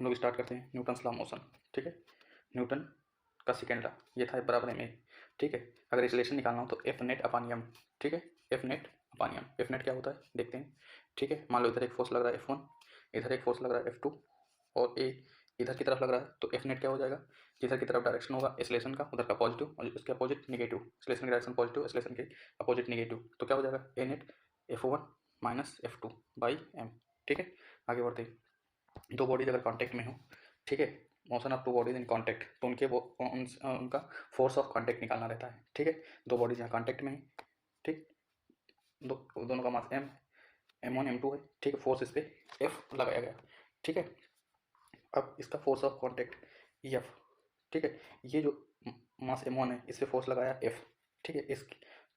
हम लोग स्टार्ट करते हैं न्यूटन लॉ मोशन। ठीक है, न्यूटन का सेकेंड लॉ ये था बराबर एम ए। ठीक है, अगर रिलेशन निकालना हो तो एफ नेट अपान एम। ठीक है, एफ नेट अपान एम। एफ नेट क्या होता है देखते हैं। ठीक है, मान लो इधर एक फोर्स लग रहा है F1, इधर एक फोर्स लग रहा है F2 और ए इधर की तरफ लग रहा है, तो एफ नेट क्या हो जाएगा, जिधर की तरफ डायरेक्शन होगा एक्सेलरेशन का उधर का पॉजिटिव और इसके अपोजिट निगेटिव। एक्सेलरेशन की डायरेक्शन पॉजिटिव, एक्सेलरेशन के अपोजिट निगेटिव, तो क्या हो जाएगा a net F1 minus F2 by M. ठीक है, आगे बढ़ते हैं। दो बॉडीज अगर कांटेक्ट में हो, ठीक है, motion of two bodies in contact, तो उनका फोर्स ऑफ कांटेक्ट निकालना रहता है। ठीक है, दो बॉडीज यहाँ कांटेक्ट में है, ठीक, दोनों का मास M1 M2 है। ठीक है, फोर्स इस पर F लगाया गया। ठीक है, अब इसका फोर्स ऑफ कांटेक्ट F। ठीक है, ये जो मास M1 है इस पर फोर्स लगाया F। ठीक है, इस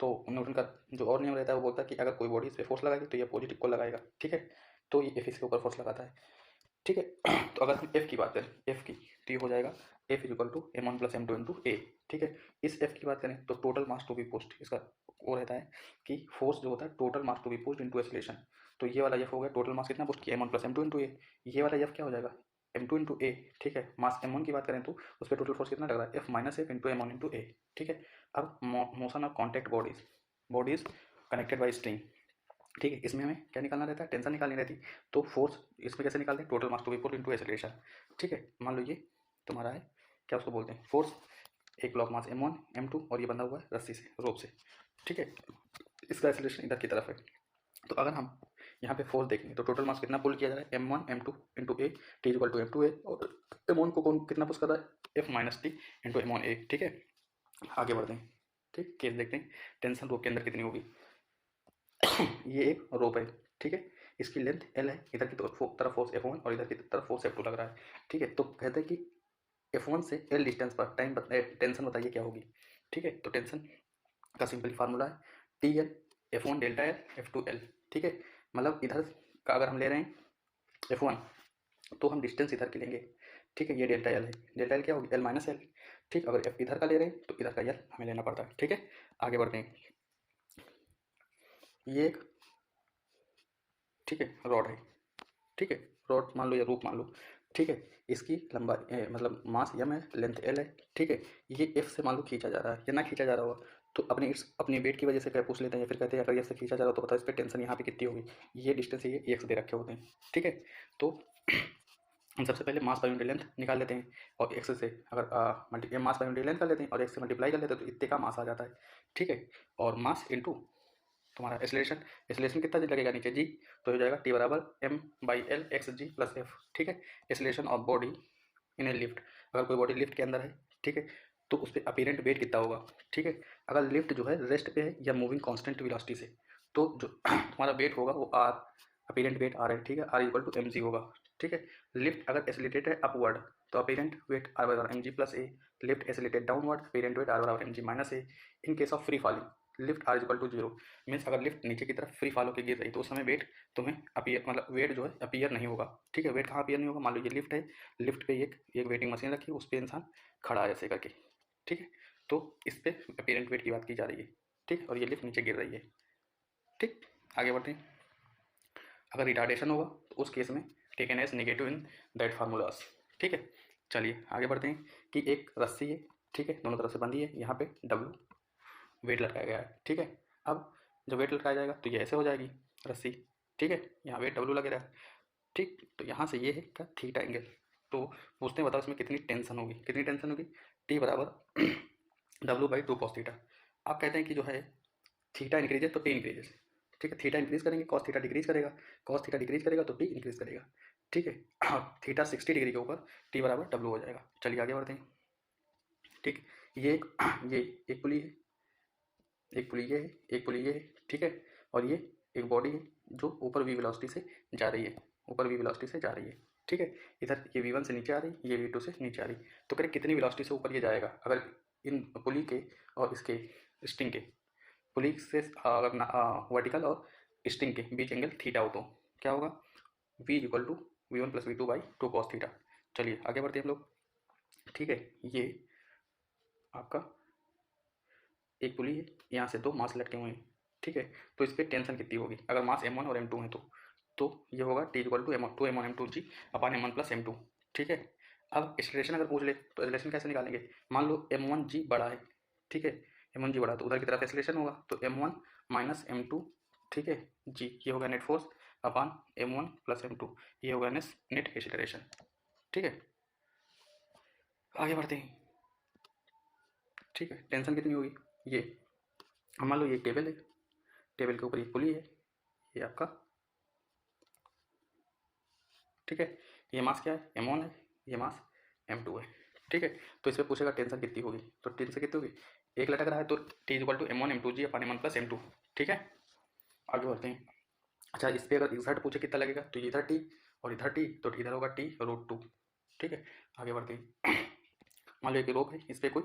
तो न्यूटन का जो और नियम रहता है वो बोलता है कि अगर कोई बॉडी इस पर फोर्स लगाएगी तो ये पॉजिटिव को लगाएगा। ठीक है, तो ये F इसके ऊपर फोर्स लगाता है। ठीक है, तो अगर हम F की बात करें, F की, तो ये हो जाएगा F equal to M1 plus M2 into a. ठीक है, इस F की बात करें तो total mass to be post, इसका वो रहता है कि फोर्स जो होता है total mass to be post into acceleration. तो ये वाला F हो गया टोटल मास कितना पोस्ट किया M1 प्लस M2 इंटू ए। ये वाला F क्या हो जाएगा M2 इंटू ए। ठीक है, मास M1 की बात करें तो उस पर टोटल फोर्स कितना लग रहा है F minus F into M1 into a. ठीक है, अब motion of contact bodies connected by string. ठीक है, इसमें हमें क्या निकालना रहता है, टेंशन निकालनी रहती। तो फोर्स इसमें कैसे निकालते हैं, total mass to be post into acceleration. ठीक है, मान लो ये तुम्हारा है, क्या उसको बोलते हैं, फोर्स, एक ब्लॉक मास M1 M2 और ये बंधा हुआ है रस्सी से, रोप से। ठीक है, इसका एक्सेलरेशन इधर की तरफ है। तो अगर हम यहाँ पे फोर्स देखेंगे तो टोटल मास कितना पुल किया जा रहा है M1 M2 into a, T equal to M2 a, और M1 को कौन कितना पुश कर रहा है F minus T into M1 ए। ठीक है, आगे बढ़ते हैं। ठीक, केस देखते हैं टेंशन रोप के अंदर कितनी होगी। ये एक रोप है। ठीक है, इसकी लेंथ L है, इधर की तरफ फोर्स F1 और इधर की तरफ फोर्स F2 लग रहा है। ठीक है, तो कहते हैं कि F1 से L डिस्टेंस पर टेंशन बताइए क्या होगी। ठीक है, तो टेंशन का सिंपली फार्मूला है TL F1 delta L F2 L। ठीक है, मतलब इधर का अगर हम ले रहे हैं F1 तो हम डिस्टेंस इधर की लेंगे। ठीक है, ये डेल्टा L है, डेल्टा L क्या होगी L माइनस L। ठीक, अगर F इधर का ले रहे हैं तो इधर का L हमें लेना पड़ता है। ठीक है, आगे बढ़ते हैं। ये एक, ठीक है, रॉड है। ठीक है, रॉड मान लो या रूप मान लो। ठीक है, इसकी लंबाई मतलब मास m है, लेंथ L है। ठीक है, ये F से मान लो खींचा जा रहा है या ना खींचा जा रहा होगा तो अपनी वेट की वजह से क्या पूछ लेते हैं, या फिर कहते हैं अगर F से खींचा जा रहा हो तो बताओ इस पर टेंशन यहाँ पे कितनी होगी। ये डिस्टेंस ये x दे रखे होते हैं। ठीक है, तो हम सबसे पहले मास बाय यूनिट लेंथ निकाल लेते हैं और x से अगर मास बाय यूनिट लेंथ कर लेते हैं और x से मल्टीप्लाई कर लेते हैं तो इतने का मास आ जाता है। ठीक है, और मास इंटू तुम्हारा एक्सेलरेशन कितना जी लगेगा नीचे जी, तो हो जाएगा टी बराबर M by L x g plus F. ठीक है, acceleration of body in a lift, अगर कोई बॉडी लिफ्ट के अंदर है, ठीक है, तो उस पर अपीरेंट वेट कितना होगा। ठीक है, अगर लिफ्ट जो है रेस्ट पे है या मूविंग कांस्टेंट वेलोसिटी से, तो जो तुम्हारा वेट होगा वो आर, अपीरेंट वेट आर है। ठीक है, R equal to M G होगा। ठीक है, लिफ्ट अगर एसिलेटेड है अपवर्ड तो अपीरेंट वेट आर बराबर M ji plus a, lift accelerated downward apparent weight R बराबर M ji minus a. In case of free falling lift R equal to zero, means अगर लिफ्ट नीचे की तरफ फ्री फॉल होकर गिर रही तो उस समय वेट तुम्हें अपीयर मतलब वेट जो है अपीयर नहीं होगा। ठीक है, वेट कहाँ अपीयर नहीं होगा, मान लो ये लिफ्ट है, लिफ्ट पे एक वेटिंग मशीन रखी है, उस पर इंसान खड़ा है ऐसे करके। ठीक है, तो इस पर अपीरेंट वेट की बात की जा रही है। ठीक, और ये लिफ्ट नीचे गिर रही है। ठीक, आगे बढ़ते हैं। अगर रिटार्डेशन होगा तो उस केस में taken as negative in that formulas. ठीक है, चलिए आगे बढ़ते हैं कि एक रस्सी है, ठीक है, दोनों तरफ से बंधी है, यहाँ पे W वेट लटकाया गया है। ठीक है, अब जब वेट लटकाया जाएगा तो ये ऐसे हो जाएगी रस्सी। ठीक है, यहाँ वेट W लगे रहा है। ठीक, तो यहाँ से ये है क्या थीटा एंगल, तो पूछते हैं बताओ इसमें कितनी टेंशन होगी, कितनी टेंशन होगी, T बराबर W by two cos theta. आप कहते हैं कि जो है थीटा इंक्रीजेस तो टी इंक्रीजेस। ठीक है, थीटा इंक्रीज करेंगे कॉस थीटा डिक्रीज करेगा, कॉस थीटा डिक्रीज करेगा तो टी इंक्रीज करेगा। ठीक है, थीटा 60 डिग्री के ऊपर टी बराबर W हो जाएगा। चलिए आगे बढ़ते हैं। ठीक, ये एक पुली है, एक पुली ये है, एक पुली ये है। ठीक है, और ये एक बॉडी है जो ऊपर वी वेलोसिटी से जा रही है, ऊपर वी वेलोसिटी से जा रही है। ठीक है, इधर ये V1 से नीचे आ रही है, ये V2 से नीचे आ रही है, तो करें कितनी वेलोसिटी से ऊपर ये जाएगा। अगर इन पुली के और इसके स्ट्रिंग के, पुली से अगर वर्टिकल और स्ट्रिंग के बीच एंगल थीटा हो तो क्या होगा, V equal to V1 plus V2 by two cos theta. चलिए आगे बढ़ते हैं हम लोग। ठीक है, ये आपका एक पुली है, यहाँ से दो मास लटके हुए हैं। ठीक है, तो इस पर टेंशन कितनी होगी, अगर मास M1 और M2 है तो ये होगा T equal to M2 M1 M2 g upon M1 plus M2। ठीक है। अब एक्सेलरेशन अगर पूछ ले तो एक्सेलरेशन कैसे निकालेंगे, मान लो m1g बड़ा है, ठीक है, m1g बड़ा तो उधर की तरफ एक्सेलरेशन होगा तो m1 माइनस m2, ठीक है जी, ये होगा net force upon m1 plus m2, ये होगा नेट एक्सेलरेशन। ठीक है, आगे बढ़ते हैं। ठीक है, टेंशन कितनी होगी, ये मान लो ये टेबल है, टेबल के ऊपर ये पुली है, ये आपका, ठीक है, ये मास क्या है m1 है, ये मास m2 है। ठीक है, तो इस पर पूछेगा टेंशन कितनी होगी, तो टेंशन कितनी होगी, एक लटक रहा है तो T equal to m1 m2g upon m1 plus m2। ठीक है, आगे बढ़ते हैं। अच्छा, इस पर अगर इधर पूछे कितना लगेगा, तो इधर T और इधर T, तो इधर होगा T रूट 2। ठीक है, आगे बढ़ते हैं। मान लो एक रोप है, इस पर कोई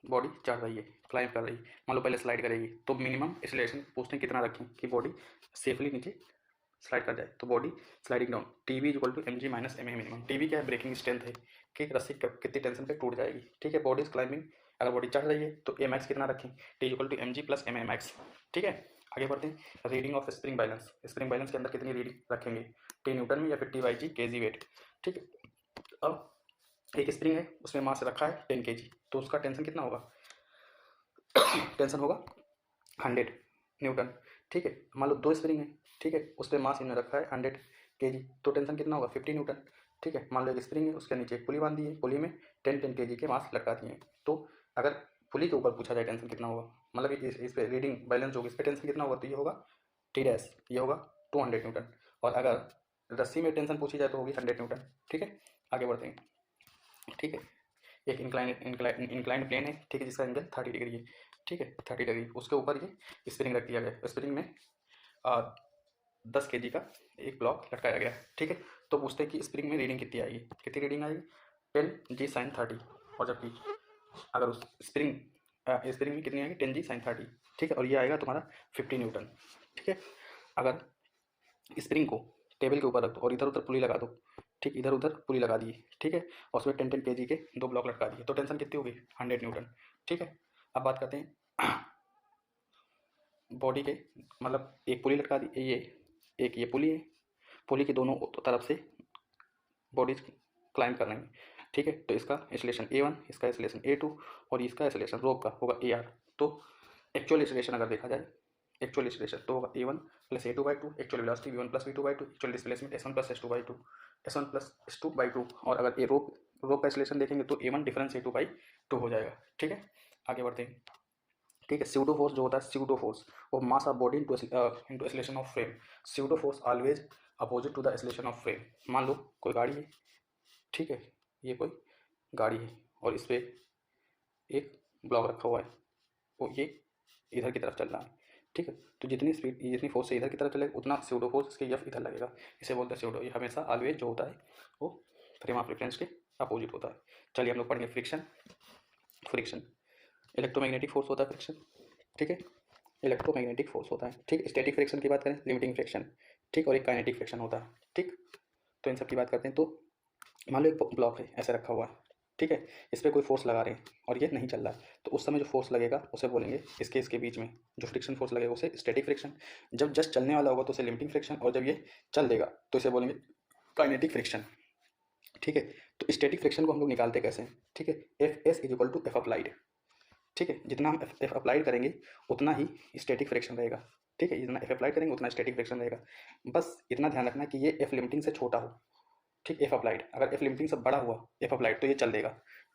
बॉडी चढ़ रही है, क्लाइंब कर रही है, मान लो पहले स्लाइड करेगी, तो मिनिमम एक्सेलरेशन पूछते हैं कितना रखें कि बॉडी सेफली नीचे स्लाइड कर जाए, तो body sliding down T V equal to M G minus m a minimum. T V क्या है, ब्रेकिंग स्ट्रेंथ है कि रस्सी कितनी टेंशन पे टूट जाएगी। ठीक है, बॉडी इज क्लाइंबिंग, अगर बॉडी चढ़ रही है तो ए मैक्स कितना रखें, T equal to M G plus m a max. ठीक है, आगे बढ़ते हैं। Reading of spring balance, spring balance के अंदर कितनी रीडिंग रखेंगे, टी न्यूटन में या फिर टी बाई जी के जी वेट। ठीक है, अब एक स्प्रिंग है, उसमें मास रखा है 10 kg, तो उसका टेंशन कितना होगा, टेंशन होगा 100 न्यूटन। ठीक है, मान लो दो स्प्रिंग है, ठीक है, उस पर मास इन्होंने रखा है 100 kg, तो टेंशन कितना होगा 50 न्यूटन। ठीक है, मान लो एक स्प्रिंग है, उसके नीचे एक पुली बांधी है, पुली में 10 kg के मास लटका दिए हैं, तो अगर पुली के ऊपर पूछा जाए टेंशन कितना होगा, मतलब इस पर रीडिंग बैलेंस होगी, इस पर टेंशन कितना होगा, तो ये होगा टी डैश, ये होगा 200 न्यूटन, और अगर रस्सी में टेंशन पूछी जाए तो होगी 100 न्यूटन। ठीक है, आगे बढ़ते हैं। ठीक है, एक इंक्लाइन प्लेन है, ठीक है, जिसका एंगल 30 डिग्री है। ठीक है, 30 डिग्री, उसके ऊपर ये स्प्रिंग रख दिया गया, स्प्रिंग में 10 kg का एक ब्लॉक लटकाया गया। ठीक है, तो पूछते हैं कि स्प्रिंग में रीडिंग कितनी आएगी, कितनी रीडिंग आएगी 10g sin 30, और जबकि अगर उस स्प्रिंग में कितनी आएगी 10g sin 30। ठीक है, और ये आएगा तुम्हारा 50 न्यूटन। ठीक है, अगर स्प्रिंग को टेबल के ऊपर रख दो और इधर उधर पुली लगा दो, ठीक, इधर उधर पुली लगा दी, ठीक है, और उसमें 10 kg के दो ब्लॉक लटका दिए, तो टेंशन कितनी होगी 100 न्यूटन। ठीक है, अब बात करते हैं बॉडी के, मतलब एक पुली लटका दी, ये पुली है, पुली के दोनों तरफ से बॉडीज क्लाइंब कर लेंगे। ठीक है, तो इसका एक्सेलरेशन A1, इसका एक्सेलरेशन A2, और इसका एक्सेलरेशन रोप का होगा AR। तो एक्चुअल एक्सेलरेशन अगर देखा जाए, एक्चुअल एक्सेलरेशन तो होगा A1 plus A2/2, actual velocity V1 plus V2/2, actual displacement S1 plus S2/2, S1 plus S2/2, और अगर रोप का एक्सेलरेशन देखेंगे तो A1 डिफरेंस A2/2 हो जाएगा। ठीक है, आगे बढ़ते हैं। ठीक है, स्यूडो फोर्स जो होता है, स्यूडो फोर्स और mass of body into acceleration of frame, pseudo force always opposite to the acceleration of frame. मान लो कोई गाड़ी है, ठीक है, ये कोई गाड़ी है और इस पर एक ब्लॉक रखा हुआ है, वो ये इधर की तरफ चल रहा है। ठीक है, तो जितनी फोर्स से इधर की तरफ चलेगा उतना स्यूडो फोर्स इसके एफ इधर लगेगा, इसे बोलते हैं स्यूडो। ये हमेशा ऑलवेज जो होता है वो फ्रेम ऑफ रेफरेंस के अपोजिट होता है। चलिए हम लोग पढ़ेंगे फ्रिक्शन इलेक्ट्रोमैग्नेटिक फोर्स होता है फ्रिक्शन। ठीक है, इलेक्ट्रोमैग्नेटिक फोर्स होता है। ठीक, स्टैटिक फ्रिक्शन की बात करें लिमिटिंग फ्रिक्शन, ठीक, और एक काइनेटिक फ्रिक्शन होता है। ठीक, तो इन सब की बात करते हैं। तो मान लो एक ब्लॉक है ऐसे रखा हुआ है, ठीक है, इस पर कोई फोर्स लगा रहे हैं और ये नहीं चल रहा है, तो उस समय जो फोर्स लगेगा उसे बोलेंगे, इसके बीच में जो फ्रिक्शन फोर्स लगेगा उसे स्टैटिक फ्रिक्शन। जब जस्ट चलने वाला होगा तो उसे लिमिटिंग फ्रिक्शन, और जब ये चल देगा तो इसे बोलेंगे काइनेटिक फ्रिक्शन। ठीक है, तो स्टैटिक फ्रिक्शन को हम लोग निकालते कैसे हैं, ठीक है, F s is equal to F applied. ठीक है, जितना हम एफ अप्लाइड करेंगे उतना ही स्टैटिक फ्रिक्शन रहेगा। ठीक है, जितना एफ अप्लाइड करेंगे उतना स्टैटिक फ्रिक्शन रहेगा। बस इतना ध्यान रखना कि ये एफ लिमिटिंग से छोटा हो। ठीक, एफ अप्लाइड, अगर एफ लिमिटिंग से बड़ा हुआ एफ अप्लाइड तो ये चल देगा।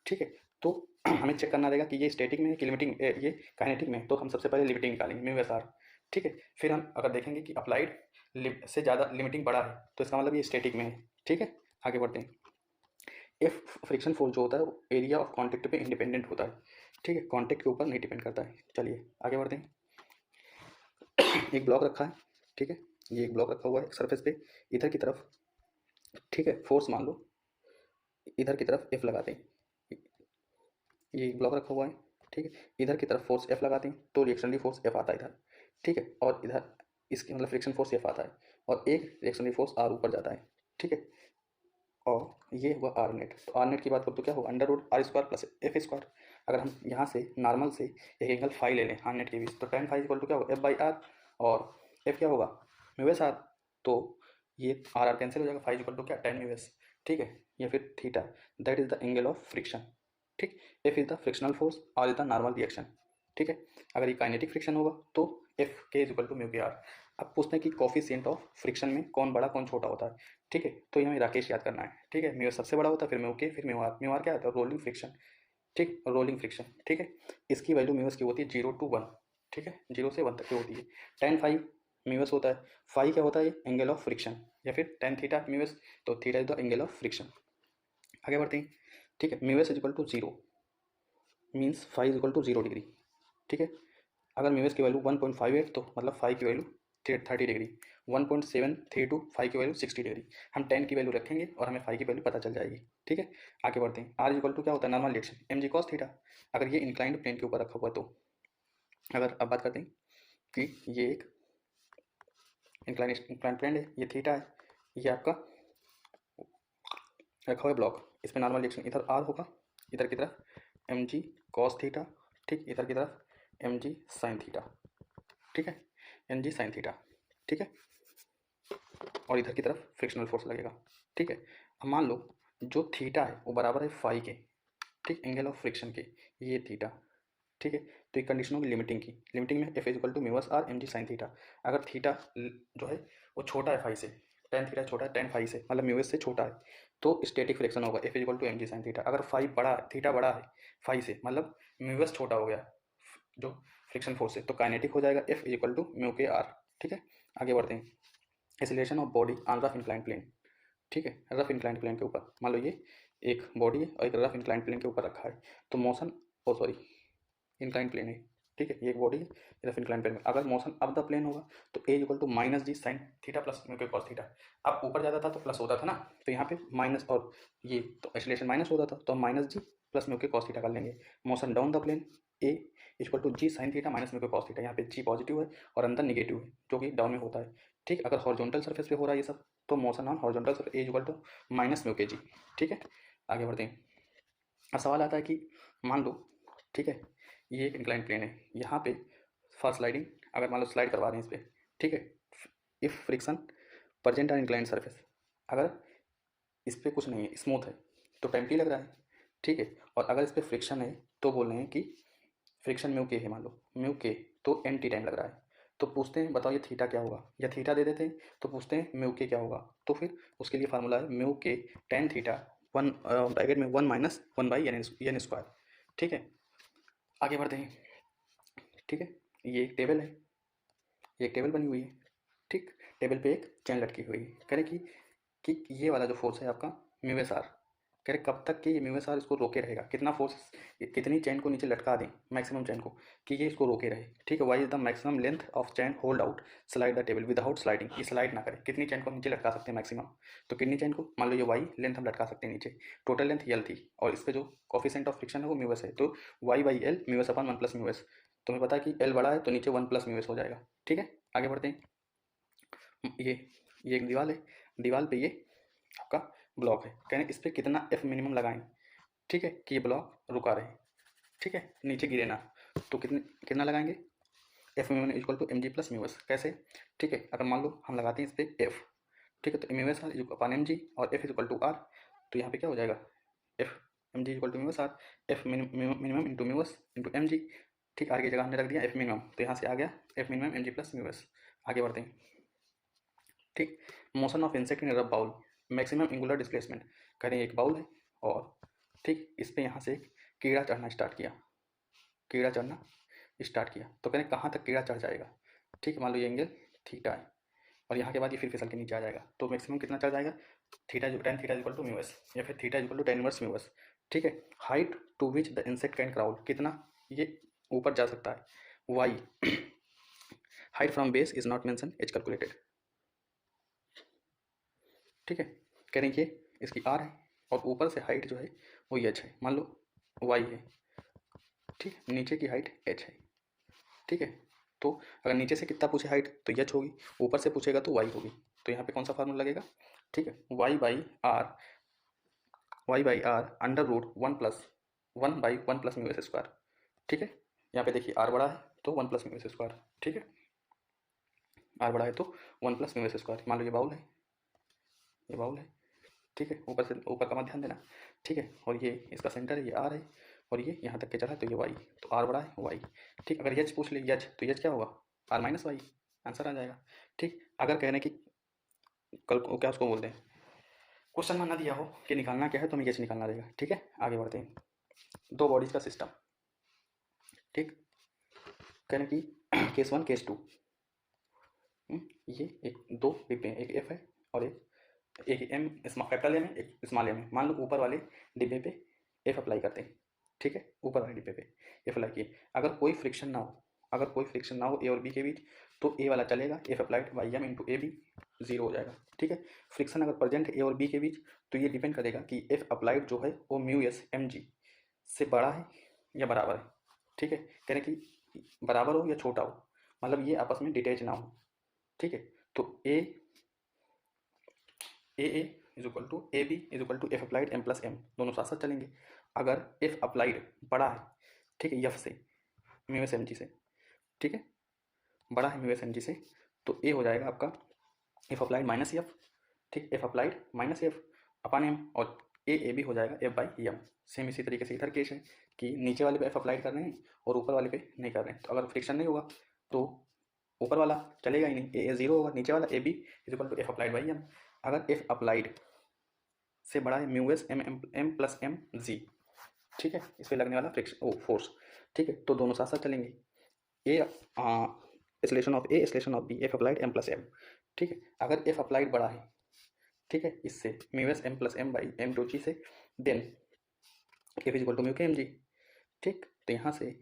ठीक है, तो हमें चेक करना रहेगा कि ये स्टैटिक में है कि लिमिटिंग, ये काइनेटिक में, तो हम सबसे पहले लिमिटिंग निकालेंगे म्यू एस आर। ठीक है, फिर हम अगर देखेंगे कि अप्लाइड से ज़्यादा लिमिटिंग बड़ा है तो इसका मतलब ये स्टैटिक में है। ठीक है, आगे बढ़ते हैं। एफ फ्रिक्शन फोर्स जो होता है वो एरिया ऑफ कॉन्टैक्ट पे इंडिपेंडेंट होता है। ठीक है, कॉन्टैक्ट के ऊपर नहीं डिपेंड करता है। चलिए आगे बढ़ते हैं। एक ब्लॉक रखा है, ठीक है, ये एक ब्लॉक रखा हुआ है सरफेस पे, इधर की तरफ, ठीक है, फोर्स मान लो इधर की तरफ एफ लगाते हैं, ये एक ब्लॉक रखा हुआ है, ठीक है, इधर की तरफ फोर्स एफ लगाते हैं तो रिएक्शनरी फोर्स एफ आता है इधर। ठीक है, और इधर इसकी मतलब फ्रिक्शन फोर्स एफ आता है, और एक रिएक्शनरी फोर्स आर ऊपर जाता है। ठीक है, और ये हुआ आर नेट। तो आर नेट की बात करो तो क्या होगा, under root R square plus F square. अगर हम यहाँ से नॉर्मल से एक एंगल फाई ले लें आर नेट के बीच, तो tan फाई इक्वल टू क्या होगा, एफ बाई आर, और एफ क्या होगा म्यू एस आर। तो ये आर आर कैंसिल हो जाएगा, फाई इक्वल टू क्या tan म्यू एस। ठीक है, या फिर theta, that is the angle of friction. ठीक, F is the frictional force, R is the normal reaction. ठीक है, अगर ये काइनेटिक फ्रिक्शन होगा तो एफ के is equal to mu k are. अब पूछते हैं कि कोफिशिएंट ऑफ फ्रिक्शन में कौन बड़ा कौन छोटा होता है। ठीक है, तो ये हमें राकेश याद करना है। ठीक है, म्यू सबसे बड़ा होता है, फिर म्यू के, फिर म्यू आर क्या होता है, रोलिंग फ्रिक्शन। ठीक, रोलिंग फ्रिक्शन। ठीक है, इसकी वैल्यू म्यूस की होती है 0 to 1। ठीक है, 0 से 1 तक की होती है। टेन फाइव म्यूस होता है। फाइव क्या होता है, एंगल ऑफ फ्रिक्शन, या फिर टेन थीटा म्यूस, तो theta is the angle of friction. आगे बढ़ते हैं। ठीक है, mu s is equal to 0 means phi is equal to 0 degree. ठीक है, अगर म्यूस की वैल्यू 1.58 तो मतलब फाइव की वैल्यू 30 डिग्री। 1.732 फाइव की वैल्यू 60 डिग्री। हम 10 की वैल्यू रखेंगे और हमें फाइव की वैल्यू पता चल जाएगी। ठीक है, आगे बढ़ते हैं। आर इक्वल टू क्या होता है, normal reaction, m g cos theta. अगर ये इंक्लाइंड प्लेन के ऊपर रखा हुआ तो अगर अब बात करते हैं कि ये एक इंक्लाइंड प्लेन है, ये थीटा है, ये आपका रखा हुआ है ब्लॉक, इस पर नॉर्मल रिएक्शन इधर आर होगा, इधर की तरफ एम जी कॉस थीटा। ठीक, इधर की तरफ एम जी साइन थीटा। ठीक है, एम जी साइन थीटा। ठीक है, और इधर की तरफ फ्रिक्शनल फोर्स लगेगा। ठीक है, अब मान लो जो थीटा है वो बराबर है फाइव के। ठीक, एंगल ऑफ फ्रिक्शन के, ये थीटा। ठीक है, तो ये कंडीशन होगी लिमिटिंग की। लिमिटिंग में F is equal to mu s R m g sine theta. अगर थीटा जो है वो छोटा है फाइव से, टेन थीटा छोटा है टेन फाइव से, मतलब म्यूस से छोटा है, तो स्टैटिक फ्रिक्शन होगा F is equal to M g sine theta. अगर फाइव बड़ा है, थीटा बड़ा है फाइव से, मतलब म्यूस छोटा हो गया जो फ्रिक्शन फोर्स है, तो काइनेटिक हो जाएगा F is equal to mu k R. ठीक है, आगे बढ़ते हैं। Acceleration of body on rough inclined plane. ठीक है, रफ इंक्लाइंड प्लेन के ऊपर मान लो ये एक बॉडी है और एक रफ इंक्लाइंड प्लेन के ऊपर रखा है, तो मोशन, ओ सॉरी, इंक्लाइंड प्लेन है। ठीक है, ये एक बॉडी है, रफ इंक्लाइंड प्लेन में अगर मोशन अप द प्लेन होगा तो a equal to minus g sine theta plus mu k cos theta. अब ऊपर जाता था तो प्लस होता था ना, तो यहाँ पे माइनस, और ये तो एक्सीलरेशन माइनस होता था, तो हम minus g plus mu k cos theta कर लेंगे। Motion down the plane a equal to g sine theta minus mu k cos theta. यहाँ पे जी पॉजिटिव है और अंदर निगेटिव है, जो कि डाउन में होता है। ठीक, अगर हॉरिजॉन्टल सरफेस पे हो रहा है ये सब, तो motion on horizontal surface a equal to minus mu k g. ठीक है, आगे बढ़ते हैं। अब सवाल आता है कि मान लो, ठीक है, ये एक इंक्लाइन प्लेन है, यहाँ पे फॉर स्लाइडिंग अगर मान लो स्लाइड करवा रहे हैं इस पर। ठीक है, if friction present on incline surface, अगर इस पर कुछ नहीं है, स्मूथ है, तो टाइम टी लग रहा है। ठीक है, और अगर इस पर फ्रिक्शन है तो बोल रहे हैं कि फ्रिक्शन म्यू के है, मान लो म्यू के, तो एन टी टाइम लग रहा है। तो पूछते हैं बताओ ये थीटा क्या होगा, या थीटा दे देते हैं तो पूछते हैं म्यू के क्या होगा। तो फिर उसके लिए फार्मूला है mu k tan theta, one bracket में one minus one by n square. ठीक है, आगे बढ़ते हैं। ठीक है, ये एक टेबल है, ये एक टेबल बनी हुई है। ठीक, टेबल पे एक चेन लटकी हुई है। कह रहे कि ये वाला जो फोर्स है आपका म्यू एस आर, कह रहे कब तक कि ये म्यू एस आर इसको रोके रहेगा, कितना फोर्स, कितनी चैन को नीचे लटका दें, मैक्सिमम चैन को, कि ये इसको रोके रहे। ठीक है, y is the maximum length of chain hold out slide the table without sliding, ये स्लाइड ना करे, कितनी चैन को नीचे लटका सकते हैं मैक्सिमम। तो कितनी चैन को, मान लो ये वाई लेंथ हम लटका सकते हैं नीचे, टोटल लेंथ यल थी, और इस पर जो कॉफिशेंट ऑफ फ्रिक्शन है वो म्यू एस है, तो y by L mu s upon one plus mu s. तुम्हें पता है कि एल बड़ा है तो नीचे वन प्लस म्यू एस हो जाएगा। ठीक है, आगे बढ़ते हैं। ये एक दीवार है, दीवार पे ये आपका ब्लॉक है, कह रहे हैं इस पर कितना एफ मिनिमम लगाएं। ठीक है, कि ये ब्लॉक रुका रहे। ठीक है, नीचे गिरे ना, तो कितना लगाएंगे, F minimum equal to M G plus mu s. कैसे, ठीक है, अगर मान लो हम लगाते हैं इस पर एफ, ठीक है, तो mu s are upon M G और एफ इक्वल टू आर, तो यहाँ पे क्या हो जाएगा, F m g equal to mu s R, F minimum into mu s into m g. ठीक, आर की जगह हमने रख दिया एफ मिनिमम, तो यहाँ से आ गया एफ मिनिमम एम जी प्लस म्यू एस। आगे बढ़ते हैं। ठीक, मोशन ऑफ इंसेक्ट इन रब बाउल, मैक्सिमम एंगुलर डिस्प्लेसमेंट, करें एक बाउल है और ठीक इस पर यहाँ से एक कीड़ा चढ़ना स्टार्ट किया, कीड़ा चढ़ना स्टार्ट किया, तो करें कहाँ तक कीड़ा चढ़ जाएगा। ठीक, मान लो ये एंगल थीटा है और यहाँ के बाद ये फिर फिसल के नीचे आ जाएगा, तो मैक्सिमम कितना चढ़ जाएगा, theta tan theta equal to mu s, या फिर theta equal to tan inverse mu s. ठीक है, height to which the insect can crawl, कितना ये ऊपर जा सकता है, y height from base is not mention as calculated. ठीक है, कह रहे हैं ये इसकी आर है और ऊपर से हाइट जो है वो एच है, मान लो वाई है। ठीक, नीचे की हाइट एच है। ठीक है, तो अगर नीचे से कितना पूछे हाइट तो एच होगी, ऊपर से पूछेगा तो वाई होगी, तो यहाँ पे कौन सा फार्मूला लगेगा, ठीक है, y by R under root one by one plus mu s square. ठीक है, यहाँ पे देखिए आर बड़ा है तो one plus mu s square. ठीक है, आर बड़ा है तो one plus mu s square. मान लो ये बाउल है, ये बाउल है, ठीक है, ऊपर से ऊपर का मत ध्यान देना, ठीक है। और ये इसका सेंटर है, ये आर है, और ये यहाँ तक के चला तो ये वाई, तो आर बड़ा है वाई, ठीक। अगर एच पूछ ले एच, तो एच क्या होगा, आर माइनस वाई, आंसर आ जाएगा, ठीक। अगर कहने की कल को क्या उसको बोलते हैं, क्वेश्चन में ना दिया हो कि निकालना क्या है, तो हमें एच निकालना रहेगा, ठीक है। आगे बढ़ते हैं, दो बॉडीज का सिस्टम, ठीक। कहने की केस वन केस टू, ये एक दो डिब्बे हैं, एक एफ है और एक एम, कैपिटल एम है, एक स्मॉल एम है। मान लो ऊपर वाले डिब्बे पे एफ अप्लाई करते हैं, ठीक है, ऊपर वाले डिब्बे पे एफ अप्लाई किए। अगर कोई फ्रिक्शन ना हो, अगर कोई फ्रिक्शन ना हो ए और बी के बीच, तो ए वाला चलेगा, F applied by m into A B, zero हो जाएगा, ठीक है। फ्रिक्शन अगर प्रेजेंट है ए और बी के बीच, तो ये डिपेंड करेगा कि एफ अप्लाइड जो है वो म्यू एस एम जी से बड़ा है या बराबर है, ठीक है। कहने की बराबर हो या छोटा हो, मतलब ये आपस में डिटैच ना हो, ठीक है। तो a is equal to a B is equal to F applied m plus m, दोनों साथ साथ चलेंगे। अगर एफ अप्लाइड बड़ा है, ठीक है, एफ से म्यू एस एम जी से, ठीक है, बड़ा है म्यू एस एम जी से, तो ए हो जाएगा आपका एफ अप्लाइड माइनस एफ, ठीक, एफ अप्लाइड माइनस एफ अपान एम, और ए बी हो जाएगा एफ बाई एम। सेम इसी तरीके से इधर केस है कि नीचे वाले पे एफ अप्लाइड कर रहे हैं और ऊपर वाले पे नहीं कर रहे हैं, तो अगर फ्रिक्शन नहीं होगा तो ऊपर वाला चलेगा ही नहीं, ए जीरो होगा, नीचे वाला A B is equal to F applied by m. अगर एफ अप्लाइड से बड़ा है mu s m m m plus m g, ठीक है, इस पर लगने वाला फ्रिक्शन फोर्स, ठीक है, तो दोनों साथ साथ चलेंगे, a acceleration of a acceleration of b, F applied m plus m, ठीक है। अगर एफ अप्लाइड बड़ा है, ठीक है, इससे mu s m plus m by m two g से, then F is equal to mu के एम जी, ठीक। तो यहाँ से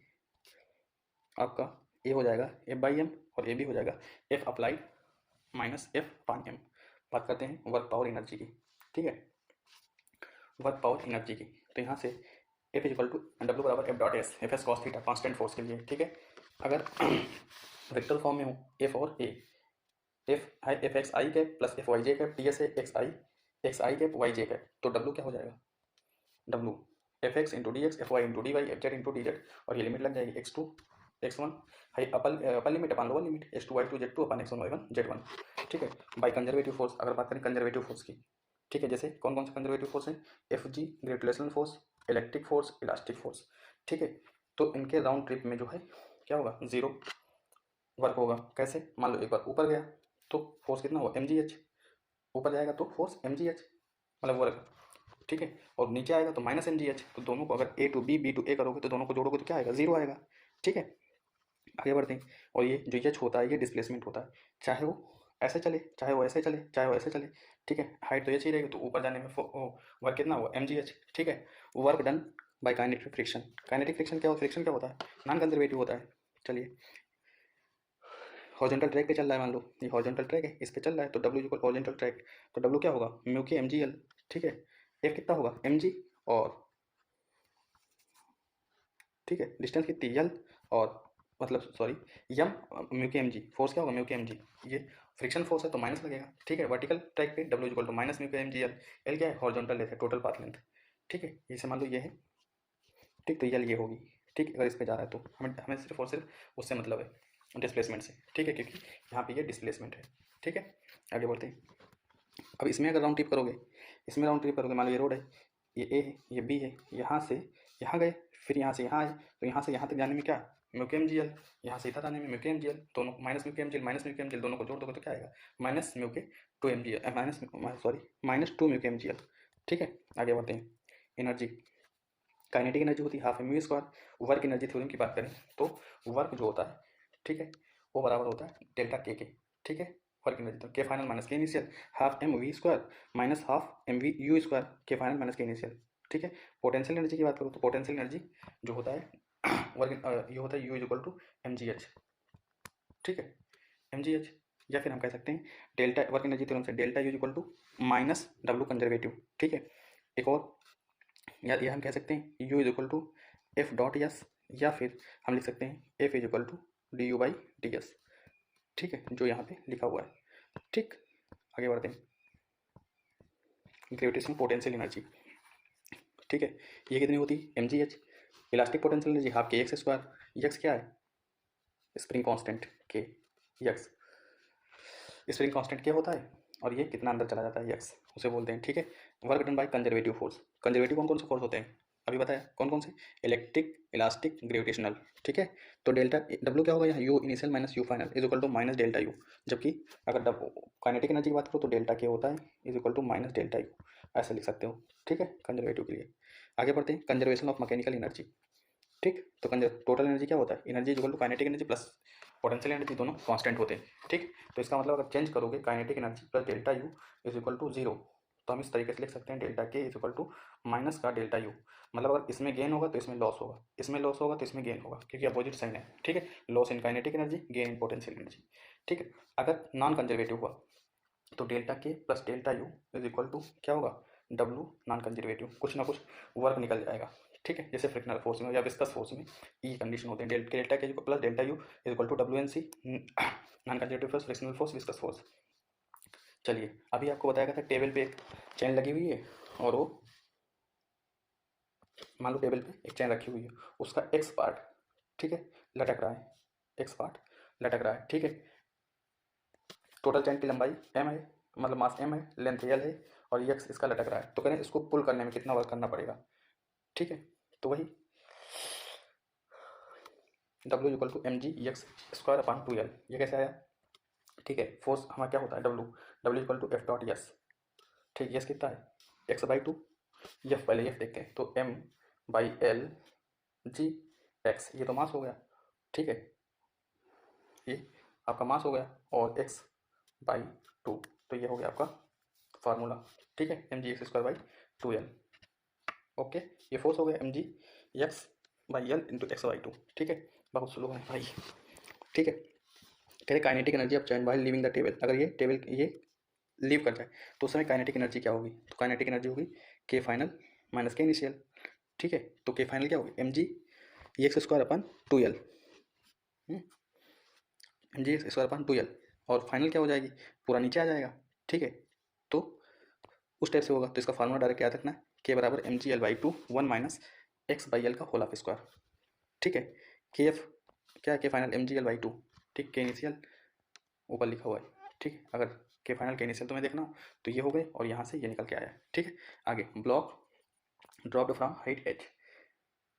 आपका ए हो जाएगा एफ बाई एम और ए बी हो जाएगा एफ अप्लाइड माइनस एफ पान एम। बात करते हैं वर्क पावर एनर्जी की, ठीक है, वर्क पावर एनर्जी की। तो यहाँ से F is equal to W बराबर F dot s, F s cos theta constant force के लिए, ठीक है। अगर वेक्टर फॉर्म में हो एफ और a, F x i cap plus F y j cap, T s है x i cap y j cap, तो डब्ल्यू क्या हो जाएगा, W F x into d x, F y into d y, F z into d z, और ये limit लग जाएगी x two x one, high upper limit upon lower limit H two y two Z two upon x one y one Z one, ठीक है। By conservative force, अगर बात करें conservative force की, ठीक है, जैसे कौन कौन से कंजर्वेटिव फोर्स हैं, F G gravitational force, electric force, elastic force, ठीक है। तो इनके राउंड ट्रिप में जो है क्या होगा, जीरो वर्क होगा। कैसे, मान लो एक बार ऊपर गया तो फोर्स कितना होगा, एम जी एच, ऊपर जाएगा तो फोर्स एम जी एच मतलब वर्क, ठीक है, और नीचे आएगा तो माइनस एम जी एच। तो दोनों को अगर ए टू बी टू ए करोगे तो दोनों को जोड़ोगे तो क्या आएगा, जीरो आएगा, ठीक है। आगे बढ़ते हैं, और ये जो एच होता है ये डिस्प्लेसमेंट होता है, चाहे वो ऐसे चले चाहे वो ऐसे चले चाहे वो ऐसे चले, ठीक है। हाइट तो एच ही रहेगी, तो ऊपर जाने में वर्क कितना हुआ, एम जी एच, ठीक है। Work done by kinetic friction. Kinetic friction क्या होता है, फ्रिक्शन क्या होता है, नॉन कंजर्वेटिव होता है। चलिए, हॉरिजॉन्टल ट्रैक पे चल रहा है, मान लो ये हॉरिजॉन्टल ट्रैक है, इस पे चल रहा है, तो डब्ल्यू इक्वल हॉरिजॉन्टल ट्रैक, तो डब्ल्यू क्या होगा, म्यू के एम जी एल, ठीक है। एफ कितना होगा, एम जी, और ठीक है, डिस्टेंस कितनी एल, और मतलब सॉरी यम म्यू के एम जी, फोर्स क्या होगा म्यू के एम जी, ये फ्रिक्शन फोर्स है तो माइनस लगेगा, ठीक है। वर्टिकल ट्रैक पे W equal to minus mu के एम जी एल, एल क्या है, हॉरिजॉन्टल लेंथ है, टोटल पाथ लेंथ, ठीक है। जैसे मान लो ये है, ठीक, तो एल ये होगी, ठीक। अगर इस पे जा रहा है तो हमें हमें सिर्फ और सिर्फ उससे मतलब है डिस्प्लेसमेंट से, ठीक है, क्योंकि यहाँ पे ये डिस्प्लेसमेंट है, ठीक है। आगे बढ़ते हैं, अब इसमें अगर राउंड ट्रिप करोगे, इसमें राउंड ट्रिप करोगे, मान लो ये रोड है, ये ए है, ये बी है, यहाँ से यहाँ गए, फिर यहाँ से यहाँ आए, तो यहाँ से यहाँ तक जाने में क्या, म्यू के एम जी एल, यहाँ से इधर आने में म्यू के एम जी एल, दोनों माइनस म्यू के M G L minus mu के एम जी एल, दोनों को जोड़ दोगे तो क्या आएगा, minus mu K two M G L, minus two mu के एम जी एल, ठीक है। आगे बढ़ते हैं, एनर्जी, काइनेटिक एनर्जी होती है half M U square. Work energy theorem की बात करें तो वर्क जो होता है, ठीक है, वो बराबर होता है डेल्टा के, ठीक है। वर्क एनर्जी तो K final minus K initial, half M V square minus half M V U square, K final minus K initial, ठीक है। पोटेंशियल एनर्जी की बात करो तो पोटेंशियल एनर्जी जो होता है वर्क ये होता है U is equal to M G H, ठीक है, एम जी एच, या फिर हम कह सकते हैं डेल्टा, वर्क एनर्जी थ्योरम से delta U is equal to minus W conservative, ठीक है। एक और या हम कह सकते हैं U is equal to F dot S, या फिर हम लिख सकते हैं F is equal to D U by D S, ठीक है, जो यहाँ पे लिखा हुआ है, ठीक। आगे बढ़ते हैं, ग्रेविटेशनल पोटेंशियल एनर्जी, ठीक है, ये कितनी होती है, M G H. Elastic potential energy half K X square, X क्या है, spring constant K, X spring constant क्या होता है, और ये कितना अंदर चला जाता है एक्स, उसे बोलते हैं, ठीक है। Work done by conservative force. Conservative कौन कौन से फोर्स होते हैं अभी बताया, कौन कौन से? Electric, elastic, gravitational. ठीक है, तो डेल्टा डब्ल्यू क्या होगा यहाँ, U initial minus U final is equal to minus delta U. जबकि अगर काइनेटिक एनर्जी की बात करो तो डेल्टा के होता है is equal to minus delta U, ऐसे लिख सकते हो। ठीक है, कंजर्वेटिव के लिए। आगे बढ़ते हैं, कंजर्वेशन ऑफ मैकेनिकल एनर्जी। ठीक, तो टोटल एनर्जी क्या होता है, energy is equal to kinetic energy plus potential energy, दोनों कांस्टेंट होते हैं। ठीक, तो इसका मतलब अगर चेंज करोगे kinetic energy plus delta U is equal to zero, तो हम इस तरीके से लिख सकते हैं delta K is equal to minus का डेल्टा यू। मतलब अगर इसमें गेन होगा तो इसमें लॉस होगा, इसमें लॉस होगा तो इसमें गेन होगा, क्योंकि अपोजिट साइन है। ठीक है, loss in kinetic energy, gain in potential energy. ठीक है, अगर नॉन कंजर्वेटिव हुआ तो delta K plus delta U is equal to क्या होगा, डब्लू नॉन कंजर्वेटिव, कुछ ना कुछ वर्क निकल जाएगा। ठीक है, जैसे फ्रिक्शनल फोर्स में या विस्कस फोर्स में ये कंडीशन होते हैं, delta K plus delta U is equal to W N C, non conservative force, frictional force, viscous force. चलिए, अभी आपको बताया गया था टेबल पे एक चेन लगी हुई है और वो मान लो टेबल पे एक चेन रखी हुई है, उसका एक्स पार्ट, ठीक है, लटक रहा है, एक्स पार्ट लटक रहा है। ठीक है, टोटल चेन की लंबाई एम है, मतलब मास एम है, लेंथ एल है और एक्स इसका लटक रहा है, तो करें इसको पुल करने में कितना वर्क करना पड़ेगा। ठीक है, तो वही W equal to M G X square upon two L, ये कैसे आया। ठीक है, फोर्स हमारा क्या होता है, W, W equal to F dot S. ठीक, यस कितना है, एक्स बाई टू, एफ पहले एफ देखते हैं, तो M by L G X, ये तो मास हो गया। ठीक है, ये आपका मास हो गया, और एक्स बाई टू, तो ये हो गया आपका फार्मूला। ठीक है, M G X square by two L. Okay, ये फोर्स हो गया M G X by L into X by two. ठीक है, बहुत स्लो है भाई। ठीक है, कह रहे kinetic energy of chain by living the table, अगर ये टेबल ये लीव कर जाए तो उस समय काइनेटिक एनर्जी क्या होगी, तो काइनेटिक एनर्जी होगी के फाइनल माइनस के इनिशियल। ठीक है, तो के फाइनल क्या होगी, M G X square upon two L, M G X square upon two L, और फाइनल क्या हो जाएगी, पूरा नीचे आ जाएगा। ठीक है, तो उस टाइप से होगा, तो इसका फार्मूला डायरेक्ट याद रखना है, के बराबर M G L by two one minus X by L का होल ऑफ स्क्वायर। ठीक है, के एफ क्या है, K final M G L by two, ठीक, के इनिशियल ऊपर लिखा हुआ है। ठीक, अगर के फाइनल के इनिशियल तुम्हें देखना हो तो ये हो गए, और यहाँ से ये निकल के आया। ठीक है, आगे block dropped from height H,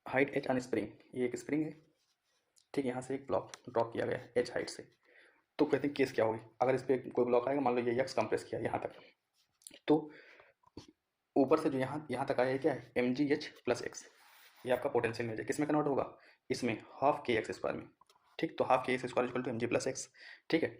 height H on spring, ये एक स्प्रिंग है। ठीक, यहाँ से एक ब्लॉक ड्रॉप किया गया एच हाइट से, तो कहते हैं केस क्या होगी, अगर इस पर कोई ब्लॉक आएगा, मान लो ये एक्स कंप्रेस किया यहाँ तक, तो ऊपर से जो यहाँ यहाँ तक आया क्या है, M G H plus X, ये आपका पोटेंशियल एनर्जी किस में कन्वर्ट होगा, इसमें हाफ के एक्स स्क्वायर में। ठीक, तो half K X square equal to M G plus X. ठीक है,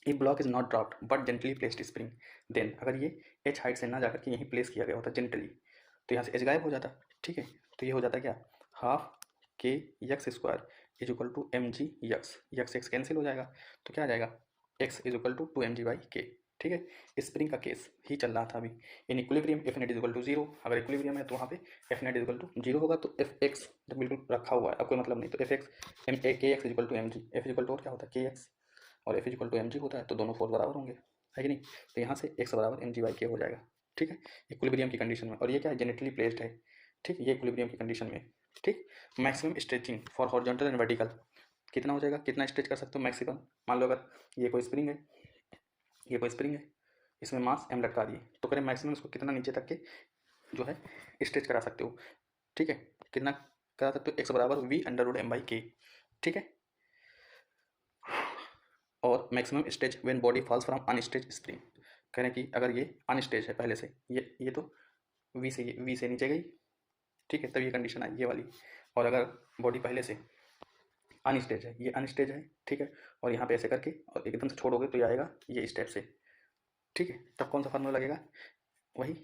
ये block is not dropped but gently placed spring, then अगर ये एच हाइट से ना जाकर के यहीं प्लेस किया गया होता जेंटली, तो यहाँ से एच गायब हो जाता। ठीक है, तो ये हो जाता क्या, half K X square is equal to M G X X cancel हो जाएगा, तो क्या आ जाएगा, X is equal to M G by के। ठीक है, स्प्रिंग का केस ही चल रहा था अभी, in equilibrium F net is equal to zero, अगर इक्विलिब्रियम है तो वहाँ पे F net is equal to zero होगा, तो एफ एक्स जब बिल्कुल रखा हुआ है, अब कोई मतलब नहीं, तो F x M A K X is equal to M G, F is equal to और क्या होता है के एक्स, और F equal to M G होता है, तो दोनों फोर्स बराबर होंगे, है कि नहीं, तो यहाँ से एक्स बराबर एम जी बाई के हो जाएगा। ठीक है, इक्विलिब्रियम की कंडीशन में, और ये क्या है, जेनेटली प्लेस्ड है। ठीक, ये इक्विलिब्रियम की कंडीशन में। ठीक, maximum stretching for horizontal and vertical, कितना हो जाएगा, कितना स्ट्रेच कर सकते हो मैक्सिमम, मान लो अगर ये कोई स्प्रिंग है, ये कोई स्प्रिंग है, इसमें मास एम लटका दिए, तो करें मैक्सिमम इसको कितना नीचे तक के जो है स्ट्रेच करा सकते हो। ठीक है, कितना करा सकते हो, एक्स बराबर v under root m by के। ठीक है, और maximum stretch when body falls from unstretched spring, कह रहे हैं कि अगर ये अनस्टेज है पहले से, ये तो वी से नीचे गई। ठीक है, तब ये कंडीशन आई ये वाली, और अगर बॉडी पहले से अनस्टेज है, ये अनस्टेज है। ठीक है, और यहाँ पे ऐसे करके और एकदम से छोड़ोगे तो ये आएगा ये स्टेप से। ठीक है, तब कौन सा फार्मूला लगेगा, वही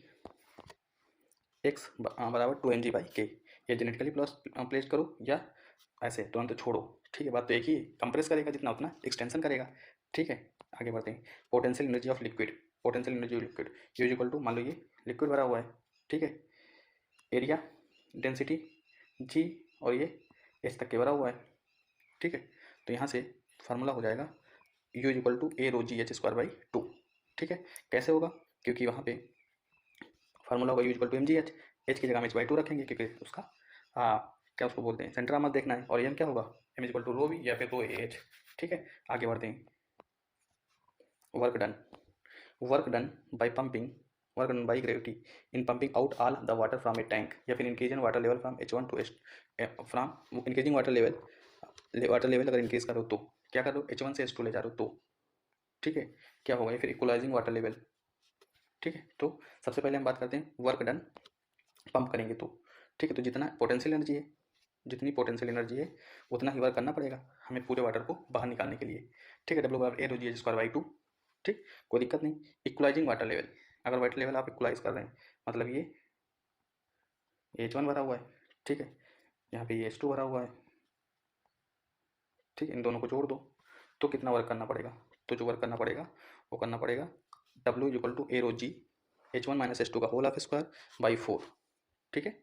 एक्स बराबर टू एम जी बाई के, या जेनेटिकली प्लेस करो या ऐसे तुरंत छोड़ो। ठीक है, बात तो एक ही, कंप्रेस करेगा जितना उतना एक्सटेंशन करेगा। ठीक है, आगे बढ़ते हैं, potential energy of liquid, potential energy of liquid U is equal to, मान लो ये लिक्विड भरा हुआ है। ठीक है, एरिया डेंसिटी जी, और ये एच तक के भरा हुआ है। ठीक है, तो यहाँ से फार्मूला हो जाएगा U is equal to A rho G H square by two. ठीक है, कैसे होगा, क्योंकि वहाँ पे फार्मूला होगा U equal to M G H, H की जगह में एच बाई टू रखेंगे, क्योंकि उसका क्या उसको बोलते हैं, सेंटर मत देखना है, और एम क्या होगा, M equal to rho V या फिर रो ए एच। ठीक है, आगे बढ़ते हैं, work done, work done by pumping work done by gravity in pumping out all the water from a tank, या फिर increasing water level from H1 to from increasing water level अगर increase करो तो क्या करो, H1 से H2 ले जा रहे हो तो, ठीक है, क्या होगा, फिर इक्वलाइजिंग वाटर लेवल, ठीक है। तो सबसे पहले हम बात करते हैं वर्क डन पंप करेंगे तो, ठीक है, तो जितना पोटेंशियल एनर्जी है, जितनी पोटेंशियल एनर्जी है उतना ही वर्क करना पड़ेगा हमें पूरे वाटर को बाहर निकालने के लिए, ठीक है। W/A/G² 2, ठीक, कोई दिक्कत नहीं। इक्वलाइजिंग वाटर लेवल, अगर वाटर लेवल आप इक्वलाइज कर रहे हैं मतलब ये H1 भरा हुआ है, ठीक है, यहाँ पे ये H2 भरा हुआ है, ठीक है, इन दोनों को जोड़ दो तो कितना वर्क करना पड़ेगा, तो जो वर्क करना पड़ेगा वो करना पड़ेगा W=A/ρg H1 - H2 का होल ऑफ स्क्वायर बाई 4, ठीक है।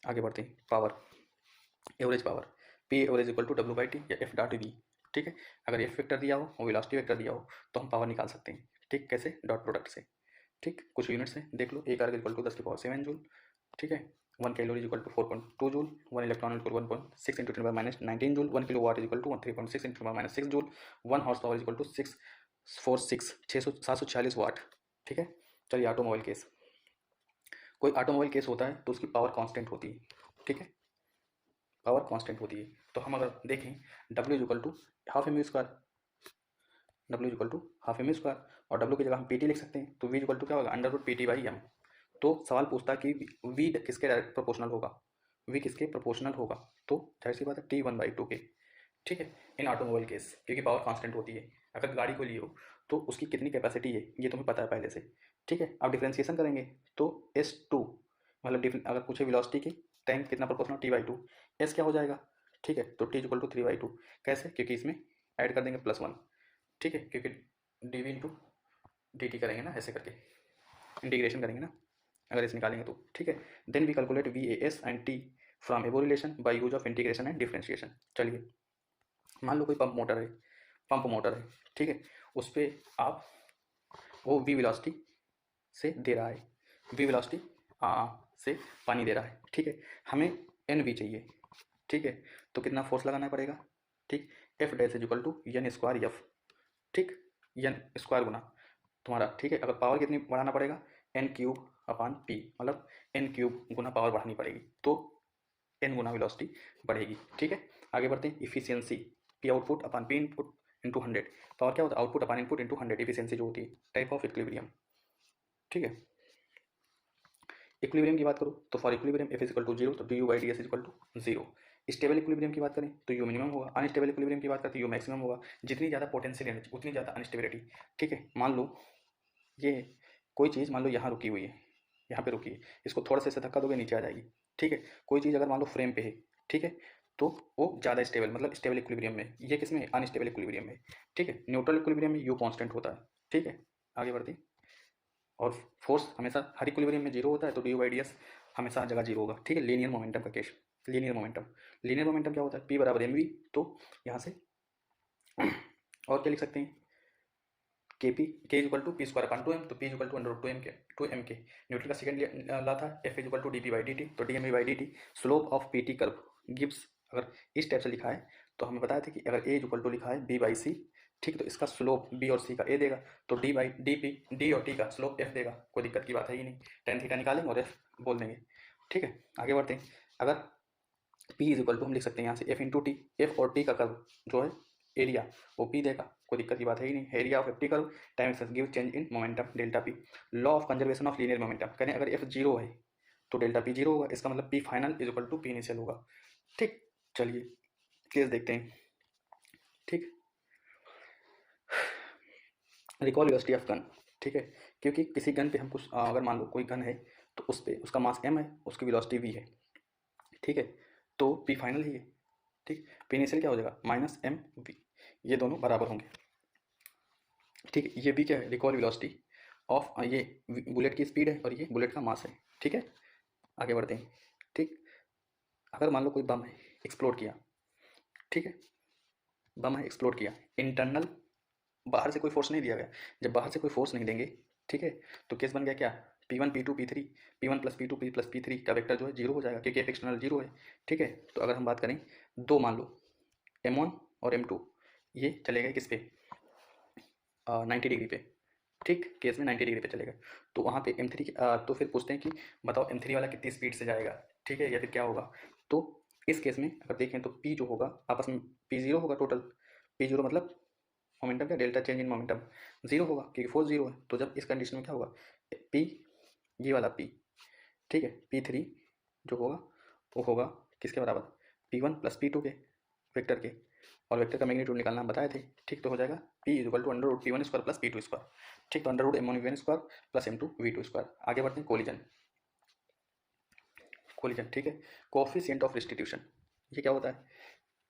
आगे बढ़ते हैं, power, average power, P average equal to W/T या F.V, ठीक है। अगर F वेक्टर दिया हो और वेलोसिटी वेक्टर दिया हो तो हम पावर निकाल सकते हैं, ठीक, कैसे, डॉट प्रोडक्ट से, ठीक। कुछ यूनिट्स हैं देख लो, एक आर्ग इक्वल टू 10⁻7 जूल, ठीक है, 1 calorie equal to 4.2 joule, 1 electron equal 1.6 into 10⁻19 joule, 1 kilo watt equal to 3.6 into 10⁻6 joule, 1 horse power equal to 746 watt, ठीक है। चलिए ऑटोमोबाइल केस, कोई ऑटोमोबाइल केस होता है तो उसकी पावर कांस्टेंट होती है, ठीक है, पावर कांस्टेंट होती है। तो हम अगर देखें W=12 m², और W की जगह हम PT लिख सकते हैं, तो V इक्वल टू क्या होगा, √PT/m। तो सवाल पूछता है कि V किसके डायरेक्ट प्रोपोर्शनल होगा, V किसके प्रोपोर्शनल होगा, तो जाहिर सी बात है T1/2 के, ठीक है। इन ऑटोमोबाइल केस क्योंकि पावर कांस्टेंट होती है, अगर गाड़ी को लिए हो तो उसकी कितनी कैपेसिटी है ये तुम्हें पता है पहले से, ठीक है। अब डिफ्रेंसिएशन करेंगे तो S2 मतलब अगर पूछे वेलोसिटी की टाइम कितना प्रोपोर्शनल T/2, S क्या हो जाएगा, ठीक है, तो T=3/2, कैसे, क्योंकि इसमें ऐड कर देंगे +1, ठीक है, क्योंकि dV/dt करेंगे ना, ऐसे करके इंटीग्रेशन करेंगे ना, अगर इसे निकालेंगे तो, ठीक है। Then we calculate VAS and T from above relation by use of integration and differentiation. चलिए मान लो कोई पंप मोटर है, ठीक है, उस पर आप वो V वेलोसिटी से दे रहा है, V वेलोसिटी से पानी दे रहा है, ठीक है, हमें NV चाहिए, ठीक है, तो कितना फोर्स लगाना पड़ेगा, ठीक, F'=N²F, ठीक, N² गुना तुम्हारा, ठीक है। अगर पावर कितनी बढ़ाना पड़ेगा, N³/P, मतलब N³ गुना पावर बढ़ानी पड़ेगी, तो N गुना वेलोसिटी बढ़ेगी, ठीक है। आगे बढ़ते हैं, efficiency, P output input into 100, power क्या होता है, आउटपुट/इनपुट इंटू 100, इफिशियंसी जो होती है, टाइप ऑफ इक्विलिब्रियम, ठीक है। इक्विलिब्रियम की बात करो तो फॉर इक्विलिब्रियम F=0 तो du/ds=0। स्टेबल इक्विलिब्रियम की बात करें तो यू मिनिमम होगा, अनस्टेबल इक्विलिब्रियम की बात करें तो यू मैक्सिमम होगा। जितनी ज़्यादा पोटेंशियल एनर्जी उतनी ज़्यादा अनस्टेबिलिटी, ठीक है। मान लो ये कोई चीज़ मान लो यहाँ रुकी हुई है, यहाँ पे रुकी है, इसको थोड़ा सा ऐसे धक्का दोगे नीचे आ जाएगी, ठीक है। कोई चीज़ अगर मान लो फ्रेम पे है, ठीक है, तो वो ज़्यादा स्टेबल मतलब स्टेबल इक्विलिब्रियम में, ये किस में, अनस्टेबल इक्विलिब्रियम में, ठीक है। न्यूट्रल इक्विलिब्रियम में यू कांस्टेंट होता है, ठीक है। आगे बढ़ते हैं, और फोर्स हमेशा हर इक्विलिब्रियम में 0 होता है, तो du/ds हमेशा हर जगह 0 होगा, ठीक है। लीनियर मोमेंटम का केस, लीनियर मोमेंटम क्या होता है, P = mv, तो यहाँ से और क्या लिख सकते हैं, K P²/2m, तो P √2m के। न्यूटन का सेकंड लॉ था F=dP/dt, तो dmv/dt slope of PT curve gives, अगर इस टाइप से लिखा है तो हमें बताया था कि अगर A लिखा है B/C, ठीक, तो इसका स्लोप B और C का A देगा, तो D और T का स्लोप F देगा, कोई दिक्कत की बात है ही नहीं, tan थीटा निकालेंगे और F बोल देंगे, ठीक है। आगे बढ़ते हैं, अगर P हम लिख सकते हैं यहाँ से F/T, F और T का कर्व जो है एरिया वो P देगा, कोई दिक्कत की बात है ही नहीं, area of FT curve time axis give change in momentum ΔP। Law of conservation of linear momentum, करें अगर F 0 है तो ΔP 0 होगा, इसका मतलब P फाइनल P इनिशियल होगा, ठीक। चलिए केस देखते हैं, ठीक, रिकॉल वेलोसिटी ऑफ गन, ठीक है, क्योंकि किसी गन पे हम कुछ अगर मान लो कोई गन है तो उस पर उसका मास m है, उसकी वेलोसिटी v है, ठीक है, तो P फाइनल ही है, ठीक। P इनिशियल क्या हो जाएगा, -mv, ये दोनों बराबर होंगे, ठीक है। ये भी क्या है, रिकॉल वेलोसिटी ऑफ, ये बुलेट की स्पीड है और ये बुलेट का मास है, ठीक है। आगे बढ़ते हैं, ठीक, अगर मान लो कोई बम है एक्सप्लोड किया, ठीक है, बम है एक्सप्लोड किया, इंटरनल बाहर से कोई फोर्स नहीं दिया गया, जब बाहर से कोई फोर्स नहीं देंगे, ठीक है, तो केस बन गया क्या, P1 P2 P3, P1 + P2 P + P3 का वेक्टर जो है 0 हो जाएगा, क्योंकि F एक्सटर्नल 0 है, ठीक है। तो अगर हम बात करें दो, मान लो M1 और M2, ये चले गए किस पे, 90 डिग्री पे, ठीक, केस में 90 डिग्री पे चलेगा। तो वहाँ पे M3 तो फिर पूछते हैं कि बताओ M3 वाला कितनी स्पीड से जाएगा, ठीक है, या फिर क्या होगा। तो इस केस में अगर देखें तो P जो होगा आपस में P0 होगा टोटल। P0 मतलब मोमेंटम क्या, डेल्टा चेंज इन मोमेंटम 0 होगा क्योंकि फोर्स 0 है। तो जब इस कंडीशन में क्या होगा, P ये वाला P, ठीक है, P3 जो होगा वो होगा किसके बराबर, P1 प्लस P2 के वेक्टर के, और वेक्टर का मैग्नीट्यूड निकालना हम बताए थे। ठीक, तो हो जाएगा P is equal to under root P1 square plus P2 square. ठीक, तो under root M1 V1 square plus M2 V2 square. आगे बढ़ते हैं, कोलिजन। कोलिजन, ठीक है, कोफिशिएंट ऑफ रिस्टिट्यूशन, ये क्या होता है,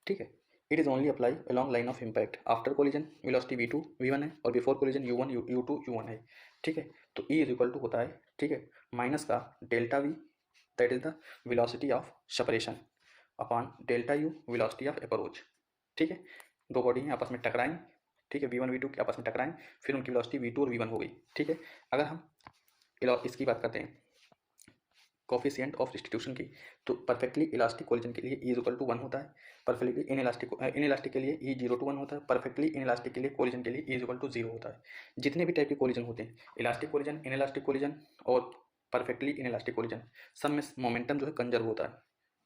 ठीक है, it is only apply along line of impact. After collision velocity V2 V1 है और before collision U1 U2 U1 है। ठीक है, तो E इज इक्वल टू होता है, ठीक है, माइनस का delta V, that is the velocity of separation, upon delta U velocity of approach. ठीक है, दो बॉडी हैं आपस में टकराएं, ठीक है, V1 V2 के आपस में टकराएं, फिर उनकी वेलोसिटी V2 और V1 हो गई। ठीक है, अगर हम इसकी बात करते हैं कोफिशिएंट ऑफ रिस्टिट्यूशन की, तो परफेक्टली इलास्टिक कोलिजन के लिए E इज इक्वल टू 1 होता है, परफेक्टली इनइलास्टिक के लिए E 0 to 1 होता है, परफेक्टली इनइलास्टिक के लिए कोलिजन के लिए E इज इक्वल टू 0 होता है। जितने भी टाइप के कोलिजन होते हैं, इलास्टिक कोलिजन, इनइलास्टिक कोलिजन और परफेक्टली इनइलास्टिक कोलिजन, सब में मोमेंटम जो है कंजर्व होता है।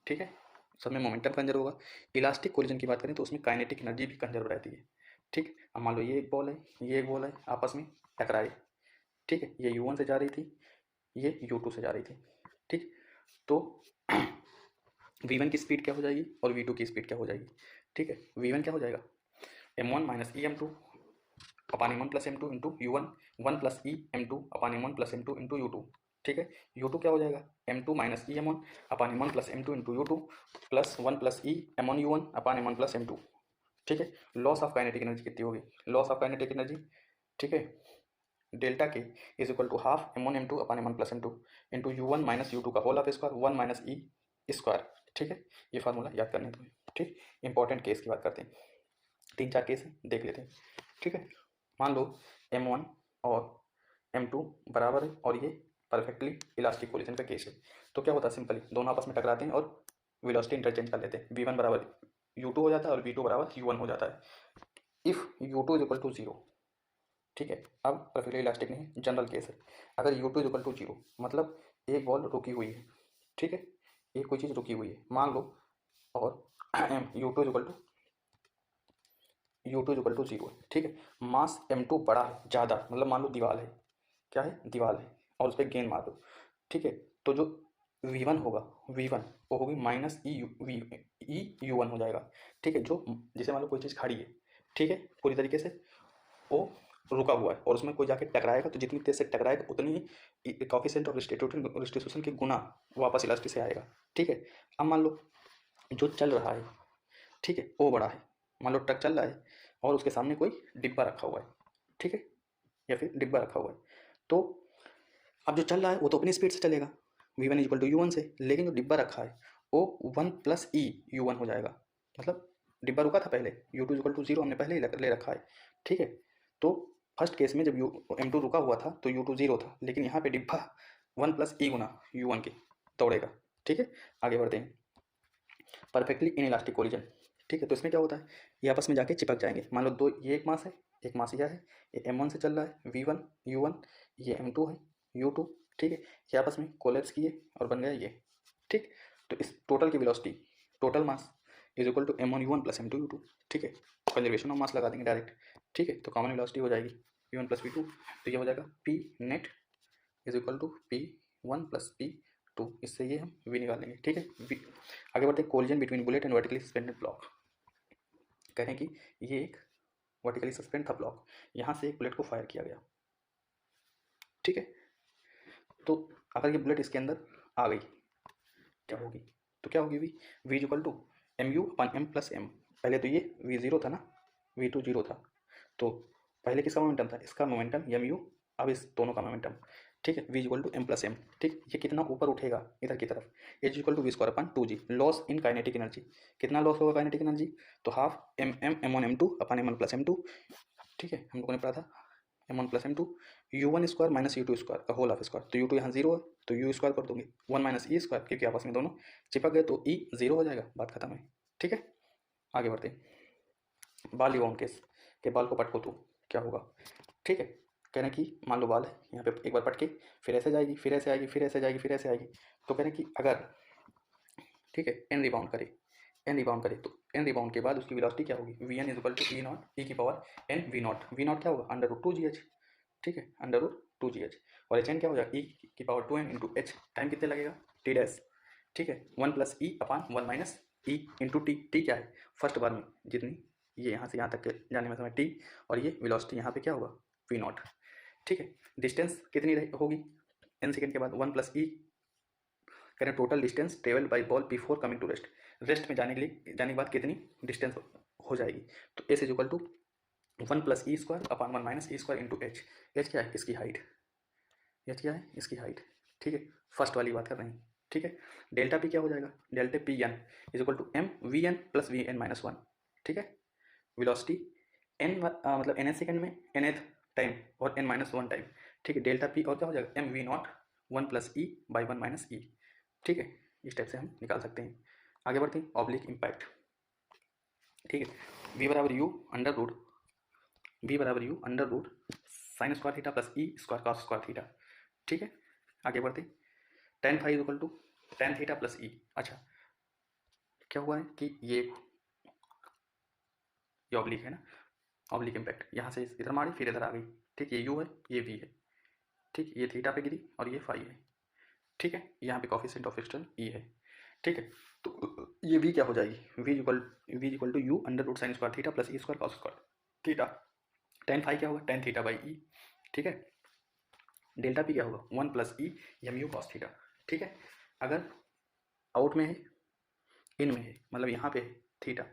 ठीक है, सब में मोमेंटम कंजर्व होगा। इलास्टिक कोलिजन की बात करें तो उसमें काइनेटिक एनर्जी भी कंजर्व रहती है। ठीक, अब मान लो ये एक बॉल है, ये एक बॉल है, आपस में टकराए, ठीक है, ये U1 से जा रही थी, ये U2 से जा रही थी। ठीक, तो V1 की स्पीड क्या हो जाएगी और V2 की स्पीड क्या हो जाएगी। ठीक है, V1 क्या हो जाएगा, M1 minus e M2 upon M1 plus M2 into U1, 1 plus e M2 upon M1 plus M2 into U2। ठीक है, U2 क्या हो जाएगा, M2 minus e M1 upon M1 plus M2 into U2 plus 1 plus e M1 U1 upon M1 plus M2। ठीक है, loss of kinetic energy कितनी होगी, loss of kinetic energy, ठीक है, delta K is equal to half M1 M2 upon M1 plus M2 into U1 minus U2 का whole of square 1 minus E square. ठीक है, ये फार्मूला याद करने को है। ठीक, इंपॉर्टेंट केस की बात करते हैं, 3-4 केस हैं, देख लेते हैं। ठीक है, मान लो M1 और M2 बराबर है और ये परफेक्टली इलास्टिक कोलिजन का केस है। तो क्या होता है, सिंपली दोनों आपस में टकराते हैं और वेलोसिटी इंटरचेंज कर लेते हैं। V1 बराबर U2 हो जाता है और V2 बराबर U1 हो जाता है। If U2 is equal to 0, ठीक है, अब परफेक्टली इलास्टिक नहीं, जनरल केस है। अगर U2 इज इक्वल टू 0 मतलब एक बॉल रुकी हुई है, ठीक है, एक कोई चीज़ रुकी हुई है मान लो, और U2 is equal to zero है। ठीक है, मास M2 बड़ा है, ज़्यादा, मतलब मान लो दीवार है, क्या है, दीवार है, और उस पर गेंद मार दो। ठीक है, तो जो V1 होगा, V1 वो होगी माइनस ई U1 हो जाएगा। ठीक है, जो जैसे मान लो कोई चीज़ खड़ी है, ठीक है, पूरी तरीके से वो रुका हुआ है और उसमें कोई जाके टकराएगा, तो जितनी तेज से टकराएगा उतनी ही कोफिशिएंट ऑफ रिस्टिट्यूशन के गुना वापस इलास्टिक से आएगा। ठीक है, अब मान लो जो चल रहा है, ठीक है, वो बड़ा है, मान लो ट्रक चल रहा है और उसके सामने कोई डिब्बा रखा हुआ है, ठीक है, या फिर डिब्बा रखा हुआ है। तो अब जो चल रहा है वो तो अपनी स्पीड से चलेगा, V1 is equal to U1 से, लेकिन जो डिब्बा रखा है वो 1 प्लस ई U1 हो जाएगा। मतलब डिब्बा रुका था पहले, U2 इज इक्वल टू 0 हमने पहले ही ले रखा है। ठीक है, तो फर्स्ट केस में जब M2 रुका हुआ था तो U2 0 था, लेकिन यहाँ पे डिब्बा 1 प्लस ई गुना U1 के दौड़ेगा। ठीक है, आगे बढ़ते हैं, परफेक्टली इन इलास्टिक कोलिजन। ठीक है, तो इसमें क्या होता है, ये आपस में जाके चिपक जाएंगे। मान लो दो, ये एक मास है, एक मास यह है, ये M1 से चल रहा है V1 U1, ये M2 है U2। ठीक है, ये आपस में कोलैप्स किए और बन गया ये। ठीक, तो इस टोटल की velocity, total mass is equal to M1 U1 plus M2 U2। ठीक है, कंजर्वेशन ऑफ मास लगा देंगे डायरेक्ट। ठीक है, तो कॉमन वेलोसिटी हो जाएगी V1 प्लस V2, तो ये हो जाएगा P net is equal to P1 plus P2, इससे ये हम V निकाल लेंगे। ठीक है, आगे बढ़ते हैं, collision between bullet and vertically suspended block. कह रहे हैं कि ये एक वर्टिकली सस्पेंड था ब्लॉक, यहाँ से एक बुलेट को फायर किया गया। ठीक है, तो अगर ये बुलेट इसके अंदर आ गई क्या होगी, तो क्या होगी, V equal to MU upon M plus M। पहले तो ये V0 था ना, V2 0 था, तो पहले किसका मोमेंटम था, इसका मोमेंटम MU, अब इस दोनों का मोमेंटम। ठीक है, V equal to M plus M। ठीक, ये कितना ऊपर उठेगा इधर की तरफ, H equal to V square upon 2G। Loss in kinetic energy, कितना लॉस होगा काइनेटिक एनर्जी, तो half M1 M2 upon M1 plus M2। ठीक है, हम लोगों ने पढ़ा था M1 plus M2 U1 square minus U2 square का होल ऑफ स्क्वायर, तो U2 यहाँ 0 है तो U स्क्वायर कर दूंगे 1 माइनस ई स्क्वायर, क्योंकि आपस में दोनों चिपक गए तो E 0 हो जाएगा, बात खत्म है। ठीक है, आगे बढ़ते हैं, बाल लिवाउन केस के बाल को पटको तो क्या होगा। ठीक है, कह रहे हैं कि मान लो बॉल है यहाँ पे, एक बार पटके फिर ऐसे जाएगी, फिर ऐसे आएगी, फिर ऐसे जाएगी, फिर ऐसे आएगी। तो कह रहे हैं कि अगर, ठीक है, एन रिबाउंड करे, एन रिबाउंड करे तो एन रिबाउंड के बाद उसकी वेलोसिटी क्या होगी, v n is equal to e naught e की power n v naught. We naught क्या होगा, अंडर रूट 2 GH, ठीक है, अंडर रूट 2 GH। और एच एन क्या हो जाएगा, ई की power 2n into H. Time कितने लगेगा, टी डैश, ठीक है, 1+e/1 इंटू टी। टी क्या है, फर्स्ट बार में जितनी ये यहाँ से यहाँ तक के जाने में समय टी, और ये वेलोसिटी यहाँ पे क्या होगा, वी नॉट, ठीक है। डिस्टेंस कितनी होगी एन सेकेंड के बाद, 1+e करें total distance travel by ball before coming to rest. Rest में जाने के बाद कितनी डिस्टेंस हो जाएगी, तो S is equal to 1+e² / 1 - e² into H. H क्या है, इसकी हाइट, एच क्या है, इसकी हाइट, ठीक है, फर्स्ट वाली बात कर रहे हैं, ठीक है। डेल्टा पी क्या हो जाएगा, delta P N is equal to M V N plus V N minus 1, ठीक है। वेलोसिटी एन मतलब एन सेकेंड में एन एथ टाइम और एन माइनस 1 टाइम, ठीक है। डेल्टा पी और क्या हो जाएगा, M we not 1+e/1 - e, ठीक है। इस टाइप से हम निकाल सकते हैं। आगे बढ़ते हैं, ऑब्लिक इम्पैक्ट, ठीक है। v बराबर u under root sin square theta plus ई स्क्वायर कॉस स्क्वायर थीटा, ठीक है। आगे बढ़ते हैं, tan phi equal to tan theta plus e. अच्छा, क्या हुआ है कि ये ऑब्लिक है ना, ऑब्लिक इम्पैक्ट यहाँ से इधर मारी फिर इधर आ गई, ठीक। ये यू है, ये वी है, ठीक। ये थीटा पे गिरी और ये फाई है, ठीक है। यहाँ पे कोफिशिएंट ऑफ फ्रिक्शन ई है, ठीक है। तो ये v क्या हो जाएगी, v equal to U under root sine square theta plus E square cos square theta. Tan phi क्या होगा, टेन थीटा बाई ई, ठीक है। डेल्टा पी क्या होगा, 1+e M you cos theta, ठीक है। अगर आउट में है, इन में है, मतलब यहाँ पे है थीटा,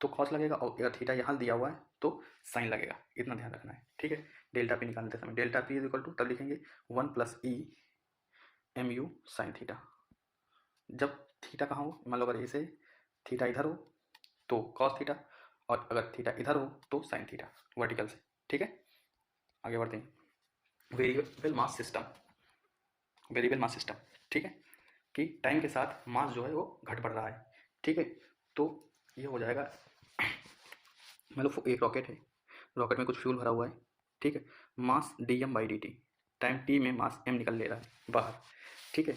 तो कॉस लगेगा, और अगर थीटा यहाँ दिया हुआ है तो साइन लगेगा, इतना ध्यान रखना है, ठीक है। डेल्टा पी निकालते समय delta P is equal to तब लिखेंगे 1+e M U sine theta. जब थीटा कहाँ हो, मान लो अगर ऐसे थीटा इधर हो तो कॉस थीटा, और अगर थीटा इधर हो तो साइन थीटा वर्टिकल से, ठीक है। आगे बढ़ते हैं, variable mass system, variable mass system, ठीक है, कि टाइम के साथ मास जो है वो घट बढ़ रहा है, ठीक है। तो ये हो जाएगा, मतलब एक रॉकेट है, रॉकेट में कुछ फ्यूल भरा हुआ है, ठीक है। मास dm/dt, टाइम t में मास m निकल ले रहा है बाहर, ठीक है।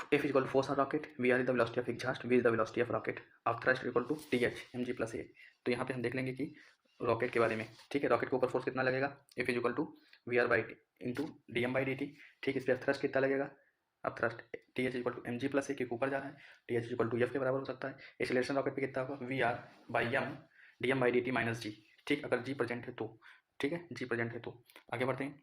F is equal to force on rocket, V R is the velocity of exhaust, V is the velocity of rocket, of thrust equal to th mg plus a। तो यहाँ पे हम देख लेंगे कि रॉकेट के बारे में, ठीक है। रॉकेट के ऊपर फोर्स कितना लगेगा, F is equal to v r by into dm/dt, ठीक। इस पर थ्रस्ट कितना लगेगा, अब thrust t h equal to M G plus a, क्योंकि ऊपर जा रहा है, t h equal to F के बराबर हो सकता है। एक्सेलरेशन रॉकेट पे कितना होगा, v r by m d M by D t minus g, ठीक, अगर जी प्रेजेंट है तो, ठीक है, जी प्रेजेंट है तो। आगे बढ़ते हैं,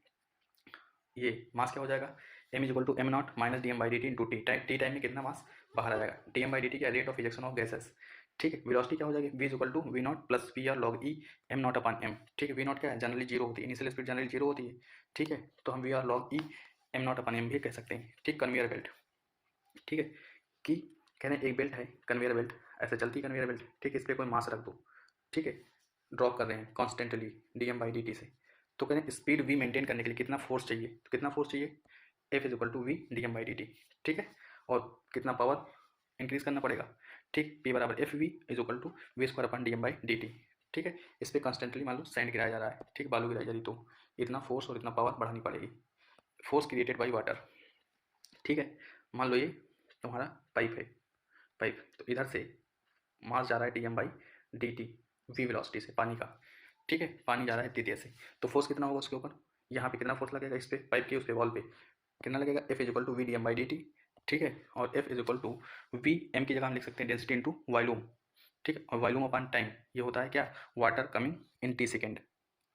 ये मास क्या हो जाएगा, m is equal to m naught minus d M by D t into t. Time में कितना मास बाहर आ जाएगा, d M by D t क्या, rate of ejection of gases, ठीक है। वेलोसिटी क्या हो जाएगी, v is equal to we naught plus v are log E M naught upon m, ठीक है। वी नॉट क्या है, जनरली जीरो होती है, इनिशियल स्पीड जनरली जीरो होती है, ठीक है। तो हम V are log E M naught upon M भी कह सकते हैं, ठीक। कन्वेयर बेल्ट, ठीक है, कि कह रहे हैं एक बेल्ट है कन्वेयर बेल्ट, ऐसे चलती कन्वेयर बेल्ट, ठीक है। इस पर कोई मास रख दो, ठीक है, ड्रॉप कर रहे हैं constantly D M by D T से, तो कह रहे हैं स्पीड वी मेंटेन करने के लिए कितना फोर्स चाहिए, तो कितना फोर्स चाहिए, F is equal to V D M by D T, ठीक है। और कितना पावर इंक्रीज करना पड़ेगा, ठीक। पी बराबर F V is equal to V square upon D M by D T, ठीक है। इस पर कॉन्स्टेंटली मान लो सैंड गिराया जा रहा है, ठीक, बालू गिराई जा रही, तो इतना फोर्स और इतना पावर बढ़ानी पड़ेगी, फोर्स क्रिएटेड बाई वाटर, ठीक है। मान लो ये तुम्हारा पाइप है, पाइप, तो इधर से मास जा रहा है D M by D T V velocity से, पानी का, ठीक है। पानी जा रहा है इतनी से, तो फोर्स कितना होगा उसके ऊपर, यहाँ पे कितना फोर्स लगेगा इस पे पाइप के, उस पे वॉल पे कितना लगेगा, F is equal to V D M by D T, ठीक है। और F is equal to V M की जगह हम लिख सकते हैं डेंसिटी इंटू वॉल्यूम, ठीक है। और वॉल्यूम अपॉन टाइम, ये होता है क्या, water coming in T second,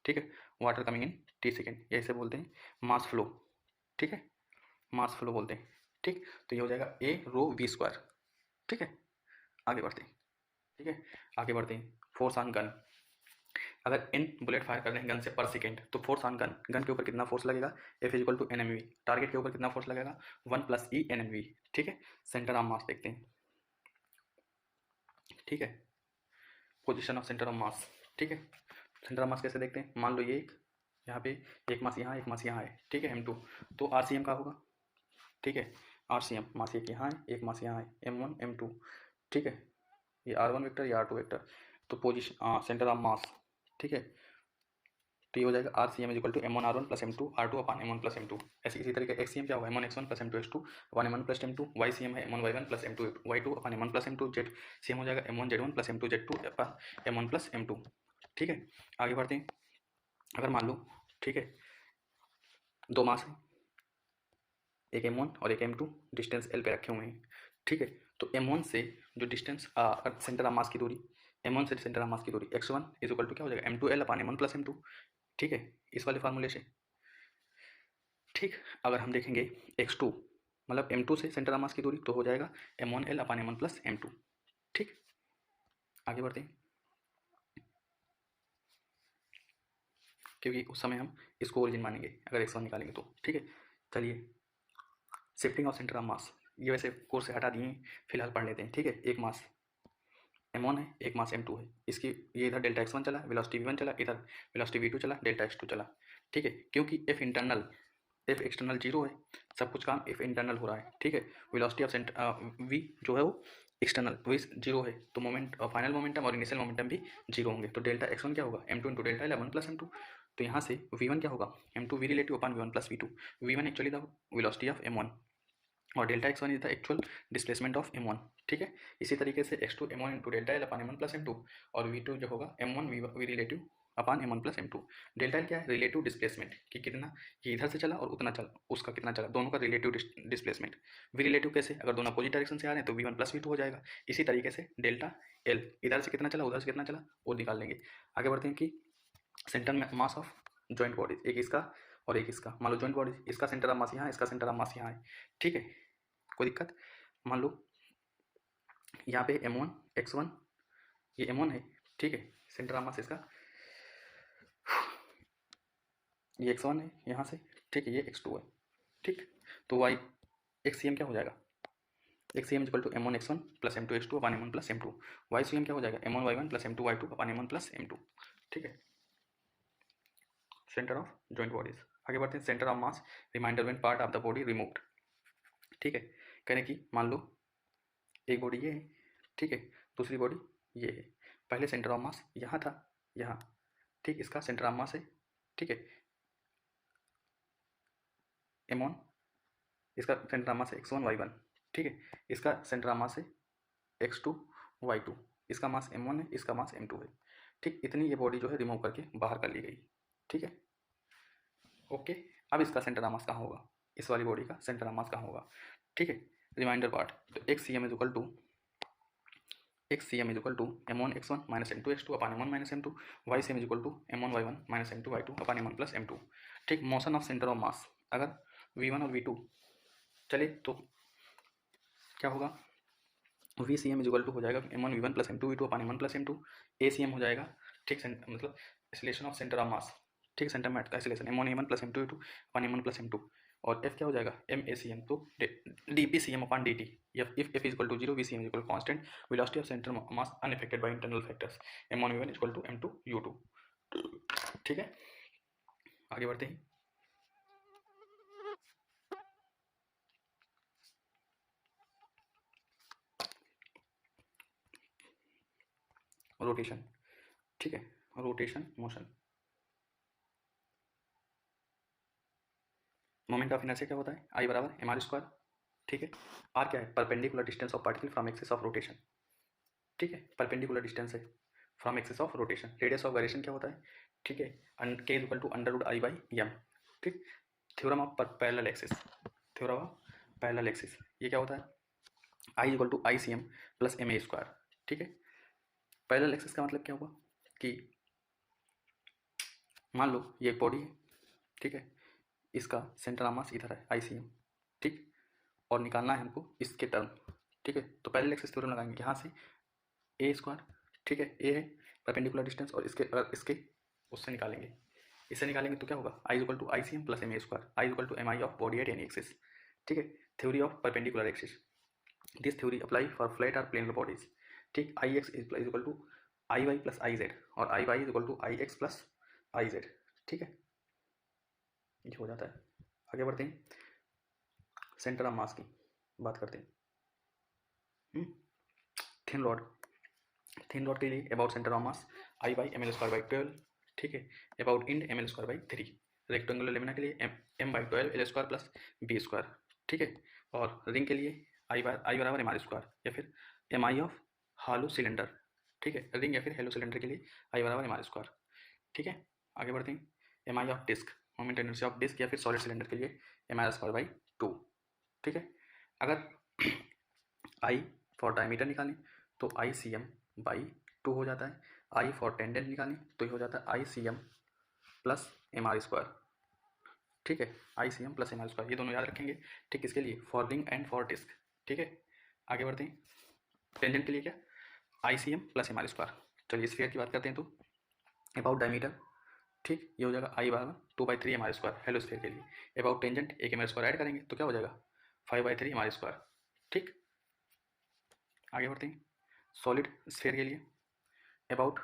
ठीक है, water coming in T second, ऐसे बोलते हैं मास फ्लो, ठीक है, मास फ्लो बोलते हैं, ठीक। तो ये हो जाएगा ए रो वी स्क्वायर, ठीक है। आगे बढ़ते हैं, ठीक है, आगे बढ़ते हैं, फोर्स ऑन गन, अगर एन बुलेट फायर कर रहे हैं गन से पर सेकेंड, तो फोर्स ऑन गन, गन के ऊपर कितना फोर्स लगेगा, F is equal to N M V, target के ऊपर कितना फोर्स लगेगा, 1+e एन एम वी, ठीक है। सेंटर ऑफ मास देखते हैं, ठीक है, पोजिशन ऑफ सेंटर ऑफ मास, ठीक है। सेंटर ऑफ मास कैसे देखते हैं, मान लो ये एक यहाँ पे एक मास यहाँ, एक मास यहाँ है, ठीक है, m2, तो RCM का होगा, ठीक है। RCM मास एक यहाँ है, एक मास यहाँ है, m1 m2, ठीक है। ये R1 वेक्टर, ये R2 वेक्टर, तो पोजिशन सेंटर ऑफ मास, ठीक है, तो ये हो जाएगा r c M equal to m one are one plus M two r two upon M one plus M two. ऐसे इसी तरीके एक्स सी एम क्या होगा, m one x one plus M two x two upon M one plus M two. Y सी m है m one y one plus M two y two upon M one plus M two. Z c m हो जाएगा M one Z one plus M two Z two upon M one plus M two. ठीक है, आगे बढ़ते हैं। अगर मान लो, ठीक है, दो मास है, एक m1 और एक m2 डिस्टेंस l पे रखे हुए हैं। ठीक है, तो m1 से जो डिस्टेंस सेंटर ऑफ मास की दूरी, m1 से सेंटर ऑफ मास की दूरी x1 इज इक्वल टू क्या हो जाएगा m2l अपान m1 प्लस m2। ठीक है, इस वाले फार्मूले से। ठीक, अगर हम देखेंगे x2 मतलब m2 से सेंटर ऑफ मास की दूरी तो हो जाएगा m1l अपान m1 प्लस m2। ठीक, आगे बढ़ते हैं, क्योंकि उस समय हम इसको ओरिजिन मानेंगे अगर x1 निकालेंगे तो। ठीक है, चलिए शिफ्टिंग ऑफ सेंटर ऑफ मास, ये वैसे कोर्स से हटा दिए, फिलहाल पढ़ लेते हैं। ठीक है, एक मास m1 है, एक मास m2 है, इसकी ये इधर डेल्टा x1 चला, वेलोसिटी v1 चला, इधर वेलोसिटी v2 चला, डेल्टा x2 चला। ठीक है, क्योंकि f internal f external zero है, सब कुछ काम f इंटरनल हो रहा है। ठीक है, वेलोसिटी ऑफ सेंटर v जो है वो एक्सटर्नल वो जीरो है, तो मोमेंट फाइनल मोमेंटम और इनिशियल मोमेंटम भी जीरो होंगे। तो डेल्टा x1 क्या होगा m2 into delta l1 plus m2। तो यहाँ से v1 क्या होगा m2 v relative upon v1 plus v2। v1 actually the velocity of m1 और delta x1 is the actual displacement of m1। ठीक है, इसी तरीके से x2 m1 into delta l अपान m1 प्लस m2 और v2 जो होगा m1 v रिलेटिव अपान m1 plus m2। Delta l क्या है, रिलेटिव डिस्प्लेसमेंट कि कितना ये इधर से चला और उतना चला, उसका कितना चला, दोनों का रिलेटिव डिस्प्लेसमेंट। वी रिलेटिव कैसे, अगर दोनों अपोजिट डायरेक्शन से आ रहे हैं तो v1 प्लस v2 हो जाएगा। इसी तरीके से डेल्टा l इधर से कितना चला उधर से कितना चला वो निकाल लेंगे। आगे बढ़ते हैं कि सेंटर में मास ऑफ जॉइंट बॉडीज, एक इसका और एक इसका। मान लो जॉइंट बॉडीज, इसका सेंटर ऑफ मास यहाँ, इसका सेंटर ऑफ मास यहाँ है। ठीक है, कोई दिक्कत। मान लो यहाँ पे m1 x1 ये m1 है। ठीक है, सेंटर ऑफ मास इसका ये x1 है यहाँ से। ठीक है, ये x2 है। ठीक, तो y xcm क्या हो जाएगा, xcm equal to m1 x1 plus m2 x2 upon m1 plus m2। ycm क्या हो जाएगा m1 y1 plus m2 y2 upon m1 plus m2। ठीक है, सेंटर ऑफ जॉइंट बॉडीज। आगे बढ़ते हैं, centre of mass remainder when part of the body removed. ठीक है, कहने की मान लो एक बॉडी ये है, ठीक है, दूसरी बॉडी ये है। पहले सेंटर ऑफ मास यहाँ था, यहाँ। ठीक, इसका सेंटर ऑफ मास है। ठीक है, m1, इसका सेंटर ऑफ मास है x1 y1। ठीक है, इसका सेंटर ऑफ मास है x2 y2। इसका मास m1 है, इसका मास m2 है। ठीक, इतनी ये बॉडी जो है रिमूव करके बाहर कर ली गई। ठीक है, ओके। अब इसका सेंटर ऑफ मास कहाँ होगा, इस वाली बॉडी का सेंटर ऑफ मास कहाँ होगा। ठीक है, रिमाइंडर पार्ट, तो X C M is equal to m1 x1 minus m2 x2 upon m1 minus m2। Y C M is equal to m1 y1 minus m2 y2 upon m1 plus m2। ठीक, motion of centre of mass, अगर v1 और v2 चले तो क्या होगा, V C M is equal to हो जाएगा m1 v1 plus m2 v2 upon m1 plus m2। A C m हो जाएगा। ठीक, मतलब एक्सीलरेशन ऑफ सेंटर ऑफ मास। ठीक, सेंटर में का acceleration m1 a1 plus m2 a2 अपान m1 प्लस m2। और f क्या हो जाएगा m तो D P C M upon D T. If is equal to zero V C M equal constant velocity of centre mass unaffected by internal factors m1 v1 equal to m2 u2। ठीक है, आगे बढ़ते हैं। Rotation, ठीक है, rotation motion. Moment of inertia क्या होता है, आई बराबर एम आर स्क्वायर। ठीक है, आर क्या है, perpendicular distance of particle from axis of rotation. ठीक है, परपेंडिकुलर डिस्टेंस है from axis of rotation. Radius of variation क्या होता है, ठीक है, k equal to under root I by M. ठीक, theorem of parallel axis, theorem of parallel axis ये क्या होता है, I equal to I c m plus m a square. ठीक है, पैरेलल एक्सिस का मतलब क्या हुआ कि मान लो ये एक बॉडी है, ठीक है, इसका सेंटर ऑफ मास इधर है आई सी एम। ठीक, और निकालना है हमको इसके टर्म। ठीक है, तो पैरेलल एक्सिस थ्योरम लगाएंगे यहाँ से ए स्क्वायर। ठीक है, ए है परपेंडिकुलर डिस्टेंस और इसके अगर इसके उससे निकालेंगे, इससे निकालेंगे तो क्या होगा, I equal to I c m plus m a square. I equal to m I of body at any axis. ठीक है, theory of perpendicular axis, this theory apply for flat और प्लेन बॉडीज। ठीक, I x is equal to I y plus I z और I y is equal to I x plus I z. ठीक है, ये हो जाता है। आगे बढ़ते हैं, सेंटर ऑफ मास की बात करते हैं। थिन रॉड, थिन रॉड के लिए about centre of mass I by M L square by 12। ठीक है। About end ml²/3, rectangular lamina के लिए m/12 l² प्लस b², ठीक है। और रिंग के लिए I बराबर mr² या फिर mi ऑफ हालो सिलेंडर, ठीक है। रिंग या फिर हेलो सिलेंडर के लिए I बराबर mr², ठीक है। आगे बढ़ते हैं। mi of disc, moment inertia of disc या फिर सॉलिड सिलेंडर के लिए mr²/2, ठीक है। अगर I फॉर डायमीटर निकालें तो ICM/2 हो जाता है। I फॉर टेंडेंट निकालें तो ये हो जाता है ICM प्लस mr², ठीक है। ICM प्लस mr², ये दोनों याद रखेंगे, ठीक। इसके लिए for ring and for disc, ठीक है। आगे बढ़ते हैं। टेंजेंट के लिए क्या, ICM प्लस mr²। चलिए स्फीयर की बात करते हैं तो अबाउट डायमीटर, ठीक, ये हो जाएगा I बराबर 2/3 mr², हेलो स्फीयर के लिए। अबाउट टेंजेंट एक mr² ऐड करेंगे तो क्या हो जाएगा 5/3 mr², ठीक। आगे बढ़ते हैं। सॉलिड स्फीयर के लिए about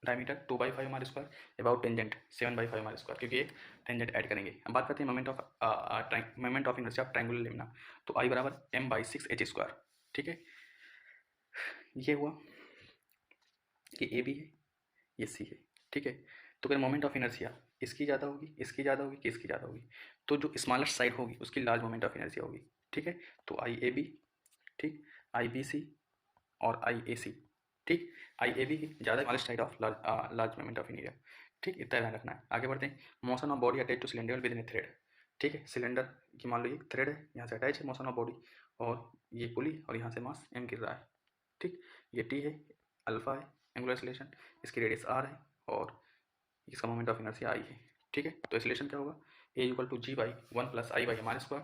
diameter 2/5 mr², about tangent 7/5 mr², क्योंकि एक टेंजेंट ऐड करेंगे। अब बात करते हैं moment of inertia of triangular lamina, तो I बराबर m/6h², ठीक है। ये हुआ कि ए बी है, ये सी है, ठीक है। तो अगर मोमेंट ऑफ इनर्शिया इसकी ज़्यादा होगी, इसकी ज़्यादा होगी कि इसकी ज़्यादा होगी, तो जो स्मॉलेस्ट साइड होगी उसकी लार्ज मोमेंट ऑफ इनर्शिया होगी, ठीक है। तो आई ए बी, ठीक, आई बी सी और आई ए सी, ठीक। आई ए बी की ज़्यादा smallest side of large moment of inertia, ठीक, इतना ध्यान रखना है। आगे बढ़ते हैं। Motion of body attach two cylinder with in A thread, ठीक है। सिलेंडर की मान लो ये थ्रेड है, यहाँ से अटैच है मोशन ऑफ बॉडी, और ये पुली और यहाँ से मास m गिर रहा है, ठीक। ये t है, अल्फा है एंगुलर एक्सेलरेशन, इसकी रेडियस r है और इसका मोमेंट ऑफ इनर्शिया I है, ठीक है। तो एक्सेलरेशन क्या होगा, a = g/1 + I/mr²।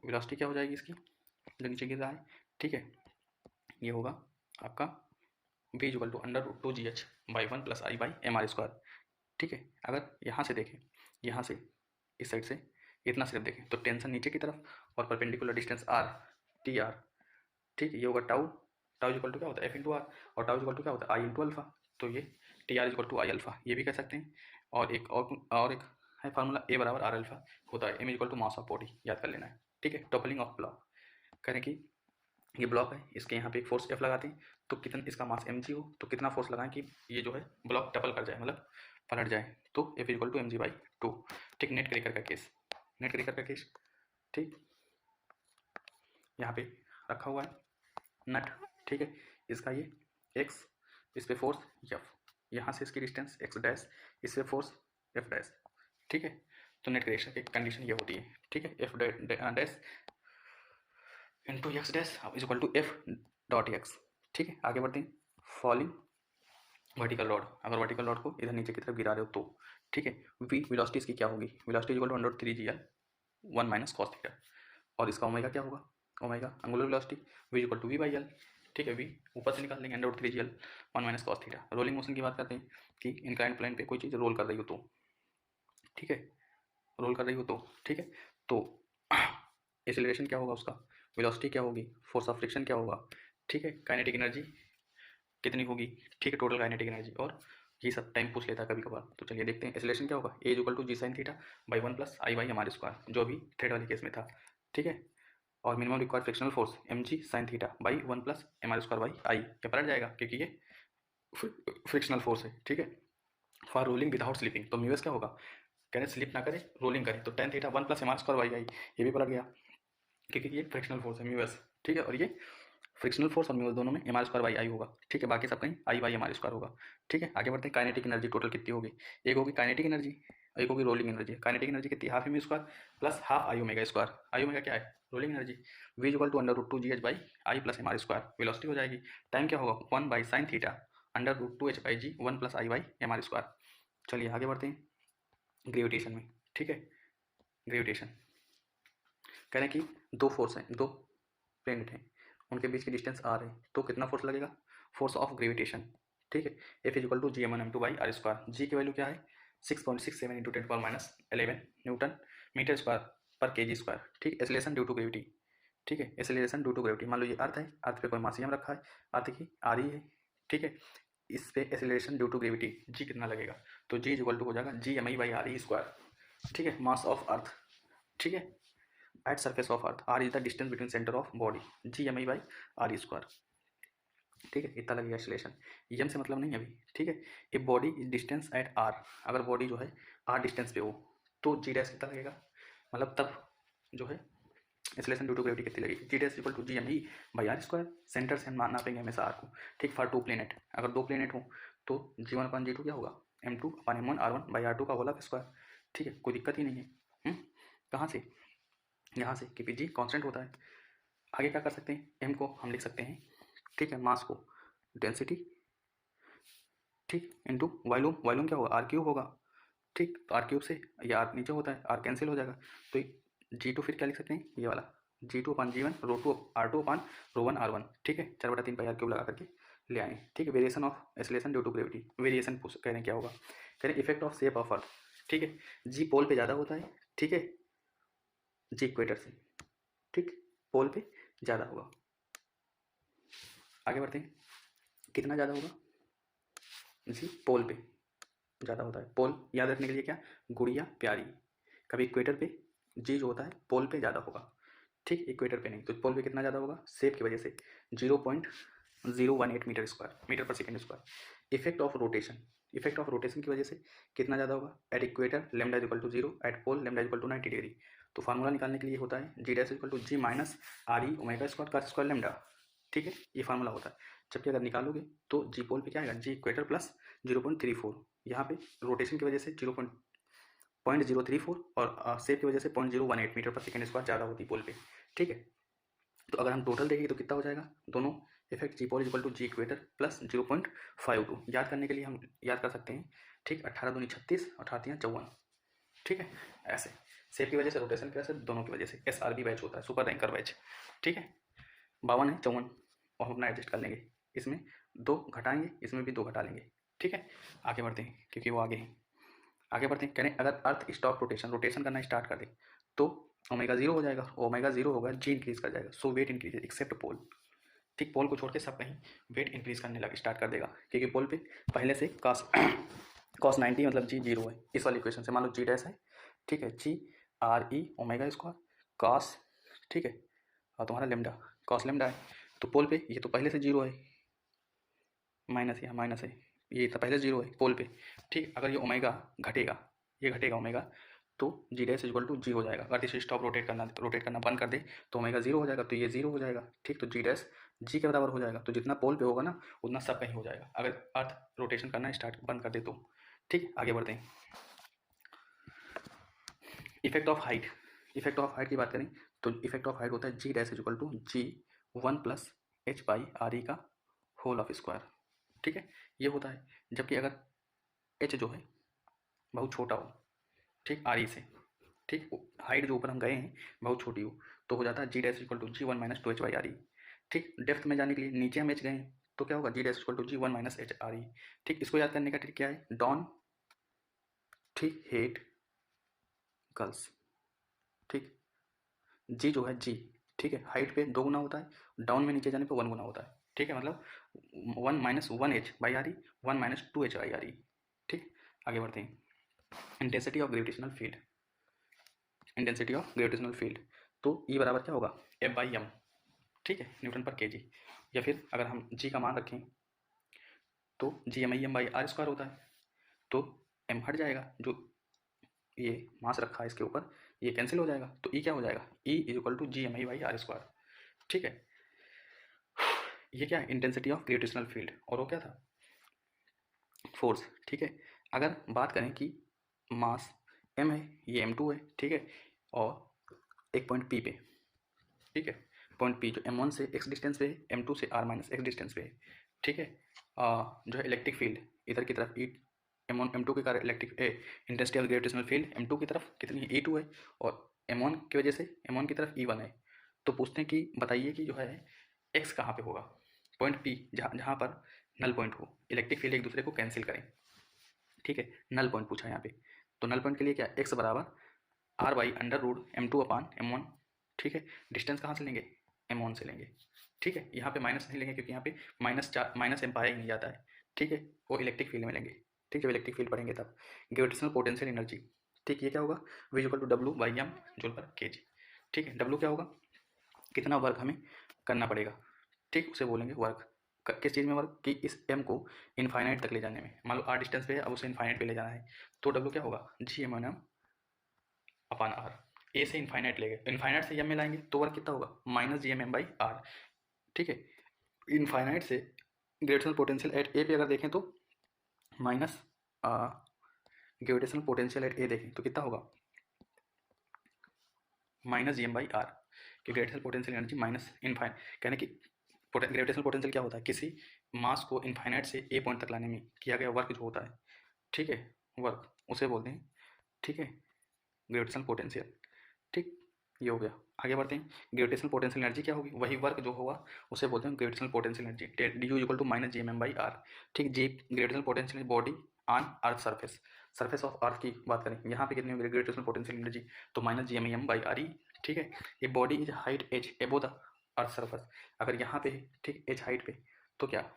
वेलोसिटी क्या हो जाएगी इसकी, जो नीचे गिर रहा है, ठीक है, ये होगा आपका v = √2gh/1 + I/mr², ठीक है। अगर यहाँ से देखें, यहाँ से इस साइड से इतना सिर्फ देखें तो टेंशन नीचे की तरफ और परपेंडिकुलर डिस्टेंस r TR, ठीक, ये होगा टाउ = क्या होता है F × r, और टाउ = क्या होता है I × अल्फा, तो ये TR = I अल्फा, ये भी कह सकते हैं। और एक है फार्मूला A बराबर R अल्फा होता है, m = मास ऑफ बॉडी, याद कर लेना है, ठीक है। टॉपलिंग ऑफ ब्लॉक, करें कि ये ब्लॉक है, इसके यहाँ पे एक फोर्स F लगाते हैं, तो कितना इसका मास mg हो, तो कितना फोर्स लगाएं कि ये जो है ब्लॉक टपल कर जाए, मतलब पलट जाए, तो F = mg/2, ठीक। नेट क्रैकर का केस, ठीक, यहाँ पे रखा हुआ है नट, ठीक है। इसका ये x, इस पे फोर्स F, यहाँ से इसकी डिस्टेंस x', इस पे फोर्स F', ठीक है। तो नेट क्रैकर की कंडीशन ये होती है, ठीक है। F' इंटू x' = F.x, ठीक है। आगे बढ़ते हैं। फॉलिंग वर्टिकल रॉड, अगर वर्टिकल रॉड को इधर नीचे की तरफ गिरा रहे हो तो, ठीक है। v वेलोसिटी इसकी क्या होगी, वेलोसिटी = √3gl 1 - cos थीटा, और इसका ओमेगा क्या होगा, omega angular velocity v = v/l, ठीक है। v ऊपर से निकाल लेंगे √3gl 1 - cos theta. Rolling motion की बात करते हैं कि इंक्लाइंड प्लेन पे कोई चीज़ रोल कर रही हो तो, ठीक है, रोल कर रही हो तो, ठीक है। तो एक्सेलरेशन क्या होगा उसका, वेलोसिटी क्या होगी, फोर्स ऑफ फ्रिक्शन क्या होगा, ठीक है। काइनेटिक एनर्जी कितनी होगी, ठीक है, टोटल काइनेटिक एनर्जी, और ये सब टाइम पूछ लेता है कभी कभार। तो चलिए देखते हैं एक्सेलरेशन क्या होगा, A = g sin θ/1 + I/mr², जो भी थ्रेड वाले केस में था, ठीक है। और minimum required frictional force mg sin θ/1 + mr²/I, ये पलट जाएगा क्योंकि ये फ्रिक्शनल फोर्स है, ठीक है। फॉर रोलिंग विदाउट स्लिपिंग, तो म्यूएस क्या होगा, कह रहे स्लिप ना करे रोलिंग करे, तो tan θ 1 + mr²/I, ये भी पलट गया क्योंकि ये फ्रिक्शनल फोर्स है म्यूएस, ठीक है। और ये फ्रिक्शनल फोर्स और म्यूएस दोनों में mr²/I होगा, ठीक है। बाकी सब कहीं I/mr² होगा, ठीक है। आगे बढ़ते हैं। काइनेटिक एनर्जी टोटल कितनी होगी, एक होगी काइनेटिक एनर्जी, एक होगी रोलिंग एनर्जी। काइनेटिक एनर्जी कितनी, ½ m² प्लस ½ I⍵²। I⍵ क्या है, rolling energy. v = √2gh/I + mr²। Velocity हो जाएगी, टाइम क्या होगा 1/sin θ √2h/g 1 + I/mr²। चलिए आगे बढ़ते हैं ग्रेविटेशन में, ठीक है। ग्रेविटेशन कह रहे हैं कि दो फोर्स हैं, दो प्लेनेट हैं, उनके बीच की डिस्टेंस r है, तो कितना फोर्स लगेगा, फोर्स ऑफ ग्रेविटेशन, ठीक है। F = gm1m2/r²। g की वैल्यू क्या है 6.67 × 10⁻11 न्यूटन मीटर स्क्वायर पर kg², ठीक। एक्सेलरेशन ड्यू टू ग्रेविटी, ठीक है, एक्सेलरेशन ड्यू टू ग्रेविटी। मान लो ये अर्थ है, अर्थ पे कोई मास m रखा है, अर्थ की r ही है, ठीक है। इस पे acceleration due to gravity g कितना लगेगा, तो g = हो जाएगा gmi/re², ठीक है। मास ऑफ अर्थ, ठीक है, at surface of earth, r is the distance between centre of body, gmi/re²। ठीक है, इतना लगेगा एक्सेलरेशन। एम से मतलब नहीं है अभी, ठीक है। A body is distance at R, अगर बॉडी जो है आर डिस्टेंस पे हो तो जी डैश कितना लगेगा, मतलब तब जो है एक्सेलरेशन ड्यू टू ग्रेविटी कितनी लगेगी, g dash equal to G M E by are square. Centre से हम नापेंगे हमेशा आर को, ठीक, फॉर टू प्लेनेट, अगर दो प्लेनेट हो तो जी वन अपन जी टू क्या होगा, M two upon M one are one by R two का होल स्क्वायर, ठीक है, कोई दिक्कत ही नहीं है। कहाँ से, यहाँ से, क्योंकि जी कॉन्स्टेंट होता है। आगे क्या कर सकते हैं, एम को हम लिख सकते हैं, ठीक है, मास को डेंसिटी, ठीक, इंटू वॉल्यूम, वॉल्यूम क्या होगा, आर क्यूब होगा, ठीक, तो आर क्यूब से ये आर नीचे होता है, आर कैंसिल हो जाएगा, तो जी टू फिर क्या लिख सकते हैं, ये वाला g two upon g one rho two r two upon rho one are one, ठीक है, 4/3 पाई आर क्यूब लगा करके ले आए, ठीक है। Variation of acceleration due to gravity, variation पूछ कह रहे हैं क्या होगा, कह रहे हैं effect of shape of earth, ठीक है, जी पोल पे ज़्यादा होता है, ठीक है, जी इक्वेटर से, ठीक, पोल पे ज़्यादा होगा। आगे बढ़ते हैं, कितना ज़्यादा होगा, जी पोल पे ज़्यादा होता है, पोल याद रखने के लिए क्या, गुड़िया प्यारी, कभी इक्वेटर पे जी जो होता है पोल पे ज़्यादा होगा, ठीक, इक्वेटर पे नहीं, तो पोल पे कितना ज़्यादा होगा, शेप की वजह से 0.018 मीटर स्क्वायर, मीटर पर second square. Effect of rotation, effect of rotation की वजह से कितना ज़्यादा होगा, at equator lambda equal to 0, at pole lambda equal to 90 degree. तो फार्मूला निकालने के लिए होता है g dash equal to g minus r e omega square का स्क्वायर लेमडा, ठीक है, ये फार्मूला होता है। जबकि अगर निकालोगे तो जी पोल पे क्या आएगा, जी इक्वेटर प्लस 0.34, यहाँ पे रोटेशन की वजह से 0.034 और सेप की वजह से 0.018 मीटर पर सेकेंड स्क्वायर ज़्यादा होती है पोल पे, ठीक है। तो अगर हम टोटल देखेंगे तो कितना हो जाएगा, दोनों effect G pole equal to G equator plus 0.52, याद करने के लिए हम याद कर सकते हैं, ठीक, 18 दूनी 36, 18 54, ठीक है, ऐसे सेप की वजह से, रोटेशन की वजह से, दोनों की वजह से एस आर बी बैच होता है, सुपर रैंकर बैच, ठीक है। 52 है 54 और हम अपना एडजस्ट कर लेंगे, इसमें 2 घटाएंगे, इसमें भी 2 घटा लेंगे, ठीक है। आगे बढ़ते हैं क्योंकि वो आगे हैं, आगे बढ़ते हैं, कह रहे हैं अगर अर्थ स्टॉप रोटेशन, रोटेशन करना स्टार्ट कर दे तो ओमेगा 0 हो जाएगा, ओमेगा 0 होगा, जी इंक्रीज कर जाएगा, सो वेट इंक्रीज एक्सेप्ट पोल, ठीक, पोल को छोड़ के सब कहीं वेट इंक्रीज करने लगा स्टार्ट कर देगा, क्योंकि पोल पे पहले से कॉस कॉस 90 मतलब जी 0 है, इस वाली इक्वेशन से मान लो जी डैश है, ठीक है, g are e omega square cos, ठीक है, और तुम्हारा लेमडा कॉस लेमडा है, तो पोल पे ये तो पहले से 0 है, माइनस यहाँ माइनस है, ये तो पहले 0 है पोल पे, ठीक, अगर ये ओमेगा घटेगा, ये घटेगा ओमेगा, तो जी डैश इक्वल टू जी हो जाएगा, अगर इसे स्टॉप रोटेट करना बंद कर दे तो ओमेगा 0 हो जाएगा, तो ये 0 हो जाएगा, ठीक, तो जी डैश जी के बराबर हो जाएगा, तो जितना पोल पे होगा ना उतना सब कहीं हो जाएगा अगर अर्थ रोटेशन करना स्टार्ट बंद कर दे तो, ठीक। आगे बढ़ते हैं, effect of height, effect of height की बात करें तो इफेक्ट ऑफ हाइट होता है g dash equal to g 1 plus H by are e का होल ऑफ स्क्वायर, ठीक है, ये होता है। जबकि अगर एच जो है बहुत छोटा हो, ठीक, आर ई से, ठीक, हाइट जो ऊपर हम गए हैं बहुत छोटी हो, तो हो जाता है g dash equal to g 1 minus 2 h by R E, ठीक। डेप्थ में जाने के लिए नीचे हम एच गए हैं तो क्या होगा, g dash equal to g 1 minus h r ई, ठीक। इसको याद करने का ट्रिक क्या है, डॉन, ठीक, हेट गर्ल्स, ठीक, जी जो है जी, ठीक है, हाइट पे 2 गुना होता है, डाउन में नीचे जाने पे 1 गुना होता है, ठीक है, मतलब 1 minus 1 H by R E, 1 minus 2 h by R E, ठीक। आगे बढ़ते हैं, intensity of gravitational field, intensity of gravitational field, तो ई बराबर क्या होगा, एफ बाई एम, ठीक है, न्यूटन पर के जी, या फिर अगर हम जी का मान रखें तो जी M I M by are square होता है, तो एम हट जाएगा, जो ये मास रखा है इसके ऊपर ये कैंसिल हो जाएगा, तो ई क्या हो जाएगा, E is equal to ji M I by are square, ठीक है। ये क्या है, इंटेंसिटी ऑफ ग्रेविटेशनल फील्ड, और वो क्या था, फोर्स, ठीक है। अगर बात करें कि मास m है, ये m2 है, ठीक है, और एक पॉइंट p पे, ठीक है, पॉइंट p जो m1 से x डिस्टेंस पे है, m2 से r माइनस x डिस्टेंस पे है, ठीक है, जो है इलेक्ट्रिक फील्ड इधर की तरफ ई m1 m2 के कारण electric intensity of gravitational field m2 की तरफ कितनी है, E2 है, और m1 की वजह से m1 की तरफ E1 है। तो पूछते हैं कि बताइए कि जो है x कहाँ पे होगा, पॉइंट p जहाँ पर नल पॉइंट हो, इलेक्ट्रिक फील्ड एक दूसरे को कैंसिल करें, ठीक है, नल पॉइंट पूछा है यहाँ पे, तो नल पॉइंट के लिए क्या, x बराबर R by under root m2 upon m1, ठीक है। डिस्टेंस कहाँ से लेंगे, m1 से लेंगे, ठीक है, यहाँ पे माइनस नहीं लेंगे क्योंकि यहाँ पे माइनस एम पाया ही नहीं जाता है, ठीक है, वो इलेक्ट्रिक फील्ड में लेंगे, ठीक, जब इलेक्ट्रिक फील्ड पढ़ेंगे तब। ग्रेविटेशनल पोटेंशियल एनर्जी, ठीक, ये क्या होगा, v equal to W by M joule per K g, ठीक है, डब्ल्यू क्या होगा, कितना वर्क हमें करना पड़ेगा, ठीक, उसे बोलेंगे वर्क, किस चीज़ में वर्क, कि इस एम को इनफाइनाइट तक ले जाने में। मान लो आर डिस्टेंस पे है, अब उसे इनफाइनाइट पे ले जाना है, तो डब्ल्यू क्या होगा, g m n m upon r. A से इनफाइनाइट ले गए, इनफाइनाइट से एम में लाएंगे तो वर्क कितना होगा, minus G M M by are. ठीक है, इनफाइनाइट से ग्रेविटेशनल पोटेंशियल एट ए पे अगर देखें तो minus gravitational potential at A देखें तो कितना होगा, minus G M by r, कि gravitational potential energy minus infinite, कहने की ग्रेविटेशनल पोटेंशियल क्या होता है, किसी मास को इनफाइनाइट से ए पॉइंट तक लाने में किया गया वर्क जो होता है, ठीक है, वर्क उसे बोलते हैं, ठीक है, ग्रेविटेशनल पोटेंशियल। ठीक, ये हो गया। आगे बढ़ते हैं, ग्रेविटेशनल पोटेंशियल एनर्जी क्या होगी, वही वर्क जो होगा उसे बोलते हैं gravitational potential energy, d u equal to minus G M M by are. ठीक, g gravitational potential body on earth surface, surface of earth की बात करें, यहाँ पे कितनी होगी ग्रेविटेशनल पोटेंशियल एनर्जी, तो minus G M by R E. ठीक है, ये body is height h above the earth surface, अगर यहाँ पे ठीक एच हाइट पे, तो क्या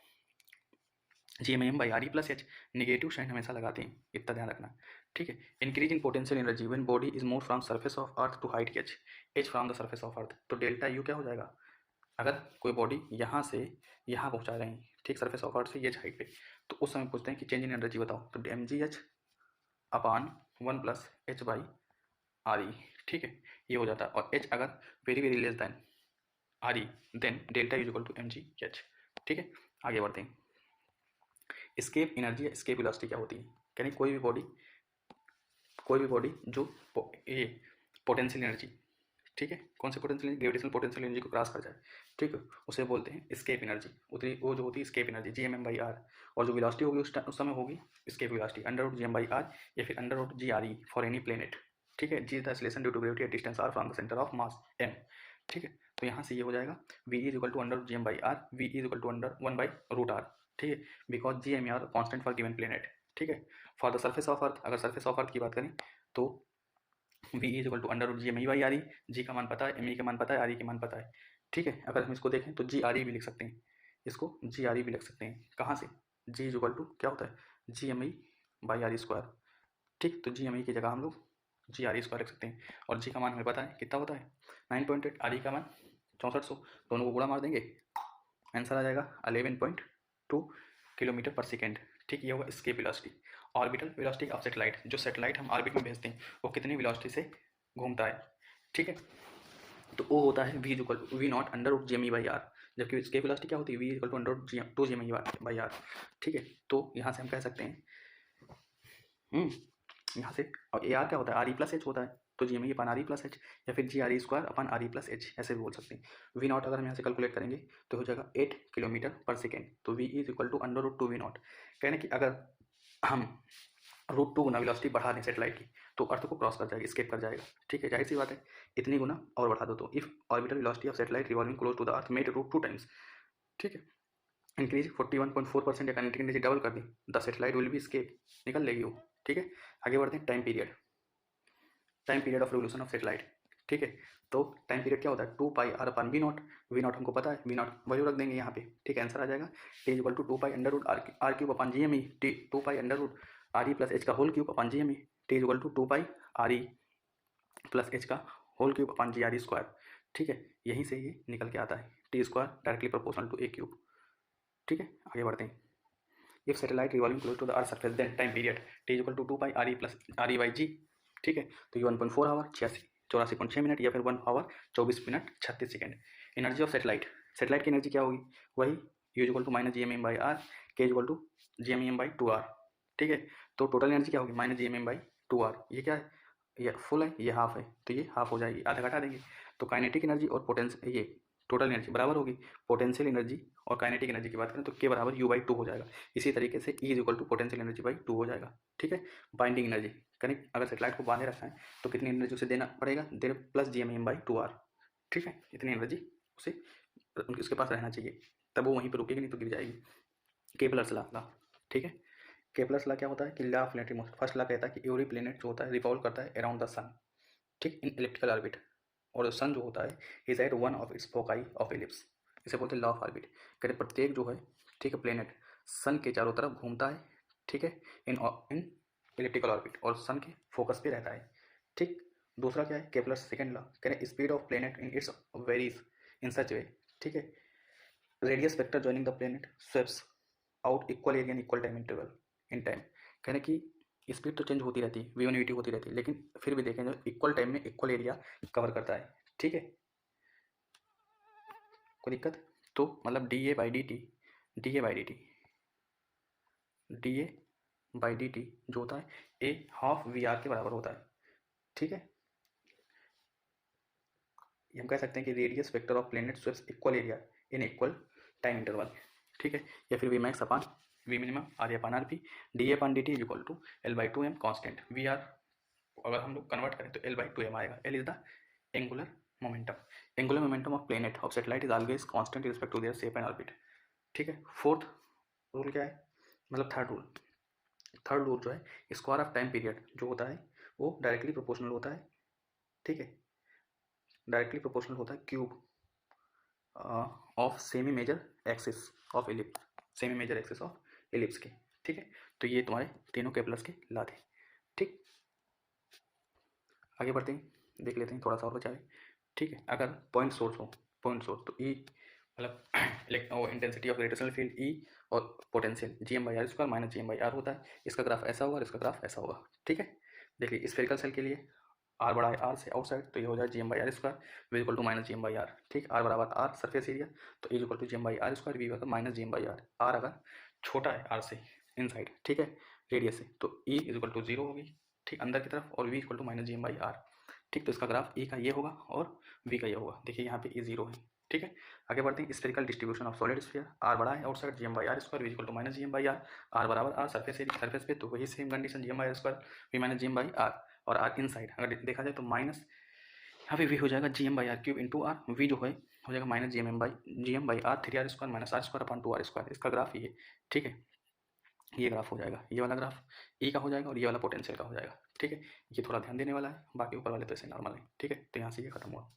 g M M by R E plus H, negative sign हमेशा लगाते हैं, इतना ध्यान रखना। ठीक है, increasing potential energy when body is move from surface of earth to height H, H from the surface of earth, तो डेल्टा यू क्या हो जाएगा, अगर कोई बॉडी यहाँ से यहाँ पहुँचा रहे हैं, ठीक, सरफेस ऑफ अर्थ से एच हाइट पे, तो उस समय पूछते हैं कि चेंज इन एनर्जी बताओ, तो M G H upon 1 plus H by R E. ठीक है, ये हो जाता है, और एच अगर very very less than R E, then delta is equal to M G H. ठीक है, आगे बढ़ते हैं, एस्केप एनर्जी या एस्केप वेलोसिटी क्या होती है, यानी कोई भी बॉडी जो ये पोटेंशियल एनर्जी, ठीक है, कौन सी potential energy, gravitational potential energy को क्रॉस कर जाए, ठीक है, उसे बोलते हैं एस्केप एनर्जी, उतनी वो जो होती है escape energy g M M by are, और जो वेलोसिटी होगी उस समय होगी escape velocity under root G M by r, या फिर under root g are e for any planet. ठीक है, g is the acceleration due to gravity at distance r from the centre of mass m. ठीक है, तो यहाँ से ये हो जाएगा v is equal to under g M by are, V is equal to under 1 by root R. ठीक है, because G M R constant for given planet. ठीक है, for the surface of earth, अगर सर्फेस ऑफ अर्थ की बात करें तो V is equal to under root G M E by are E, G का मान पता है, एम ई का मान पता है, आर ई का मान पता है। ठीक है, अगर हम इसको देखें तो जी आर ई भी लिख सकते हैं, इसको जी आर ई भी लिख सकते हैं, कहाँ से, जी इज इक्वल टू क्या होता है, G M E by R E square. ठीक, तो जी एम ई की जगह हम लोग जी आर ई स्क्वायर रख सकते हैं, और जी का मान हमें पता है कितना होता है 9.8, आर ई का मान 6400, दोनों को गुणा मार देंगे, आंसर आ जाएगा 11.2 किलोमीटर पर सेकेंड। ठीक, ये होगा escape velocity. Orbital velocity of satellite, जो सेटेलाइट हम ऑर्बिट में भेजते हैं वो कितनी वेलोसिटी से घूमता है, ठीक है, तो वो होता है V equal to we not under root G M E by R, जबकि एस्केप वेलोसिटी क्या होती है, V equal to under root G two G M E by are. ठीक है, तो यहाँ से हम कह सकते हैं यहाँ से, और ए आर क्या होता है, आर ई प्लस एच होता है, तो G M e upon r ई प्लस एच, या फिर g R E square upon r ई प्लस एच, ऐसे भी बोल सकते हैं। वी नॉट अगर हम यहाँ से कैलकुलेट करेंगे तो हो जाएगा 8 किलोमीटर पर सेकेंड, तो V is equal to under root two we not, कहने कि अगर हम रूट टू गुना वेलोसिटी बढ़ा दें सेटेलाइट की तो अर्थ को क्रॉस कर जाएगा, स्केप कर जाएगा। ठीक है, जाहिर सी बात है, इतनी गुना और बढ़ा दो तो if orbital velocity of satellite revolving close to the earth made root 2 times, ठीक है, इंक्रीज 41.4% या काइनेटिक एनर्जी डबल कर दी, the satellite will be escape, निकल लेगी वो। ठीक है, आगे बढ़ते हैं, time period of revolution of satellite. ठीक है, तो टाइम पीरियड क्या होता है, 2 pi R upon V naught, we naught हमको पता है, वी नॉट वैल्यू रख देंगे यहाँ पे। ठीक है, आंसर आ जाएगा T equal to 2 pi under root R cube upon G M E, T 2 pi under root R E plus H का whole cube upon G M E, T equal to 2 pi R E plus H का whole cube upon G R E square. ठीक है, यहीं से ये निकल के आता है, T square directly proportional to A cube. ठीक है, आगे बढ़ते हैं, if satellite revolving close to the earth surface then time period T equal to 2 pi R E plus R E by G. ठीक है, तो ये 1.4 आवर 84.6 मिनट, या फिर 1 hour 24 minute 36 second. Energy of satellite की एनर्जी क्या होगी, वही U equal to minus G M M by R, K equal to G M M by 2 R. ठीक है, तो टोटल एनर्जी क्या होगी, minus G M M by 2 R, ये क्या है, ये फुल है, ये हाफ है, तो ये हाफ हो जाएगी, आधा घटा देंगे, तो काइनेटिक एनर्जी और पोटेंशियल, ये टोटल एनर्जी बराबर होगी, पोटेंशियल एनर्जी और काइनेटिक एनर्जी की बात करें तो के बराबर यू बाई 2 हो जाएगा। इसी तरीके से E is equal to potential energy by 2 हो जाएगा। ठीक है, बाइंडिंग एनर्जी, कनेक्ट अगर सेटेलाइट को बांधे रखना है तो कितनी एनर्जी उसे देना पड़ेगा, there plus G M M by 2 R. ठीक है, इतनी एनर्जी उसे उसके पास रहना चाहिए, तब वो वहीं पर रुकेगी, नहीं तो गिर जाएगी। केपलर्स लॉ, ठीक है, केपलर्स लॉ क्या होता है कि law of planetary motion, first law कहता है कि एवरी प्लेनेट जो होता है रिवॉल्व करता है अराउंड द सन, ठीक, इन इलिप्टिकल ऑर्बिट, और सन जो होता है is at one of its foci of ellipse, इसे बोलते हैं लॉ ऑफ ऑर्बिट। कहते प्रत्येक जो है, ठीक है, प्लेनेट सन के चारों तरफ घूमता है, ठीक है, इन इन इलिप्टिकल ऑर्बिट, और सन के फोकस पे रहता है। ठीक, दूसरा क्या है, केपलर सेकंड लॉ, कहते speed of planet in its varies in such way, ठीक है, radius vector joining the planet sweeps out equal area in equal time interval in time. कहने की स्पीड तो चेंज होती रहती है, v1 v2 होती रहती है, लेकिन फिर भी देखें जो इक्वल टाइम में इक्वल एरिया कवर करता है। ठीक है, कोई दिक्कत? तो मतलब D A by D T, D A by D T, D A by D T जो होता है ए हाफ वी आर के बराबर होता है। ठीक है, हम कह सकते हैं कि radius vector of planet sweeps equal area in equal time interval. ठीक है, या फिर V max upon V minimum R upon R P, D A upon D T is equal to L by two M constant V R. अगर हम लोग convert करें तो L by two M आएगा। L is the angular momentum, angular momentum of planet of satellite is always constant respect to their shape and orbit. ठीक है, fourth rule क्या है, मतलब थर्ड रूल, थर्ड रूल जो है स्क्वायर ऑफ टाइम पीरियड जो होता है वो डायरेक्टली प्रोपोर्शनल होता है। ठीक है, डायरेक्टली प्रोपोर्शनल होता है cube of semi major axis of ellipse, semi major axis of ellipse के। ठीक है, तो ये तुम्हारे तीनों केपलर्स के ला थे। ठीक, आगे बढ़ते हैं, देख लेते हैं थोड़ा सा और बचा है। ठीक है, अगर पॉइंट सोर्स हो, पॉइंट सोर्स तो ई मतलब intensity of gravitational field E और potential G M by are square minus G M by R होता है। इसका ग्राफ ऐसा होगा और इसका ग्राफ ऐसा होगा। ठीक है, देखिए स्फेरिकल सेल के लिए आर बड़ा है आर से आउटसाइड, तो ये हो जाए G M by are square V equal to minus G M by are. ठीक, आर बराबर आर सरफेस एरिया, तो is equal to G M by are square V equal to minus G M by R. R अगर छोटा है are से inside, ठीक है, radius से, तो E is equal to zero होगी। ठीक, अंदर की तरफ, और V equal to minus G M by are. ठीक, तो इसका ग्राफ ई का ये होगा और वी का ये होगा। देखिए यहाँ पे ई जीरो है। ठीक है, आगे बढ़ते हैं, spherical distribution of solid sphere, R बड़ा है outside G M by are square V equal to minus G M by R. R बराबर आर सरफेस एरिया, सरफेस पे तो वही same condition G M by are square V minus G M by are. और R inside अगर देखा जाए तो minus, यहाँ पे वी हो जाएगा G M by R cube into R, V जो है हो जाएगा minus G M by R three R square minus R square upon two R square. इसका ग्राफ ये, ठीक है, ये ग्राफ हो जाएगा, ये वाला ग्राफ ई का हो जाएगा और ये वाला पोटेंशियल का हो जाएगा। ठीक है, ये थोड़ा ध्यान देने वाला है, बाकी ऊपर वाले तो ऐसे नॉर्मल है। ठीक है, तो यहाँ से ये खत्म हुआ।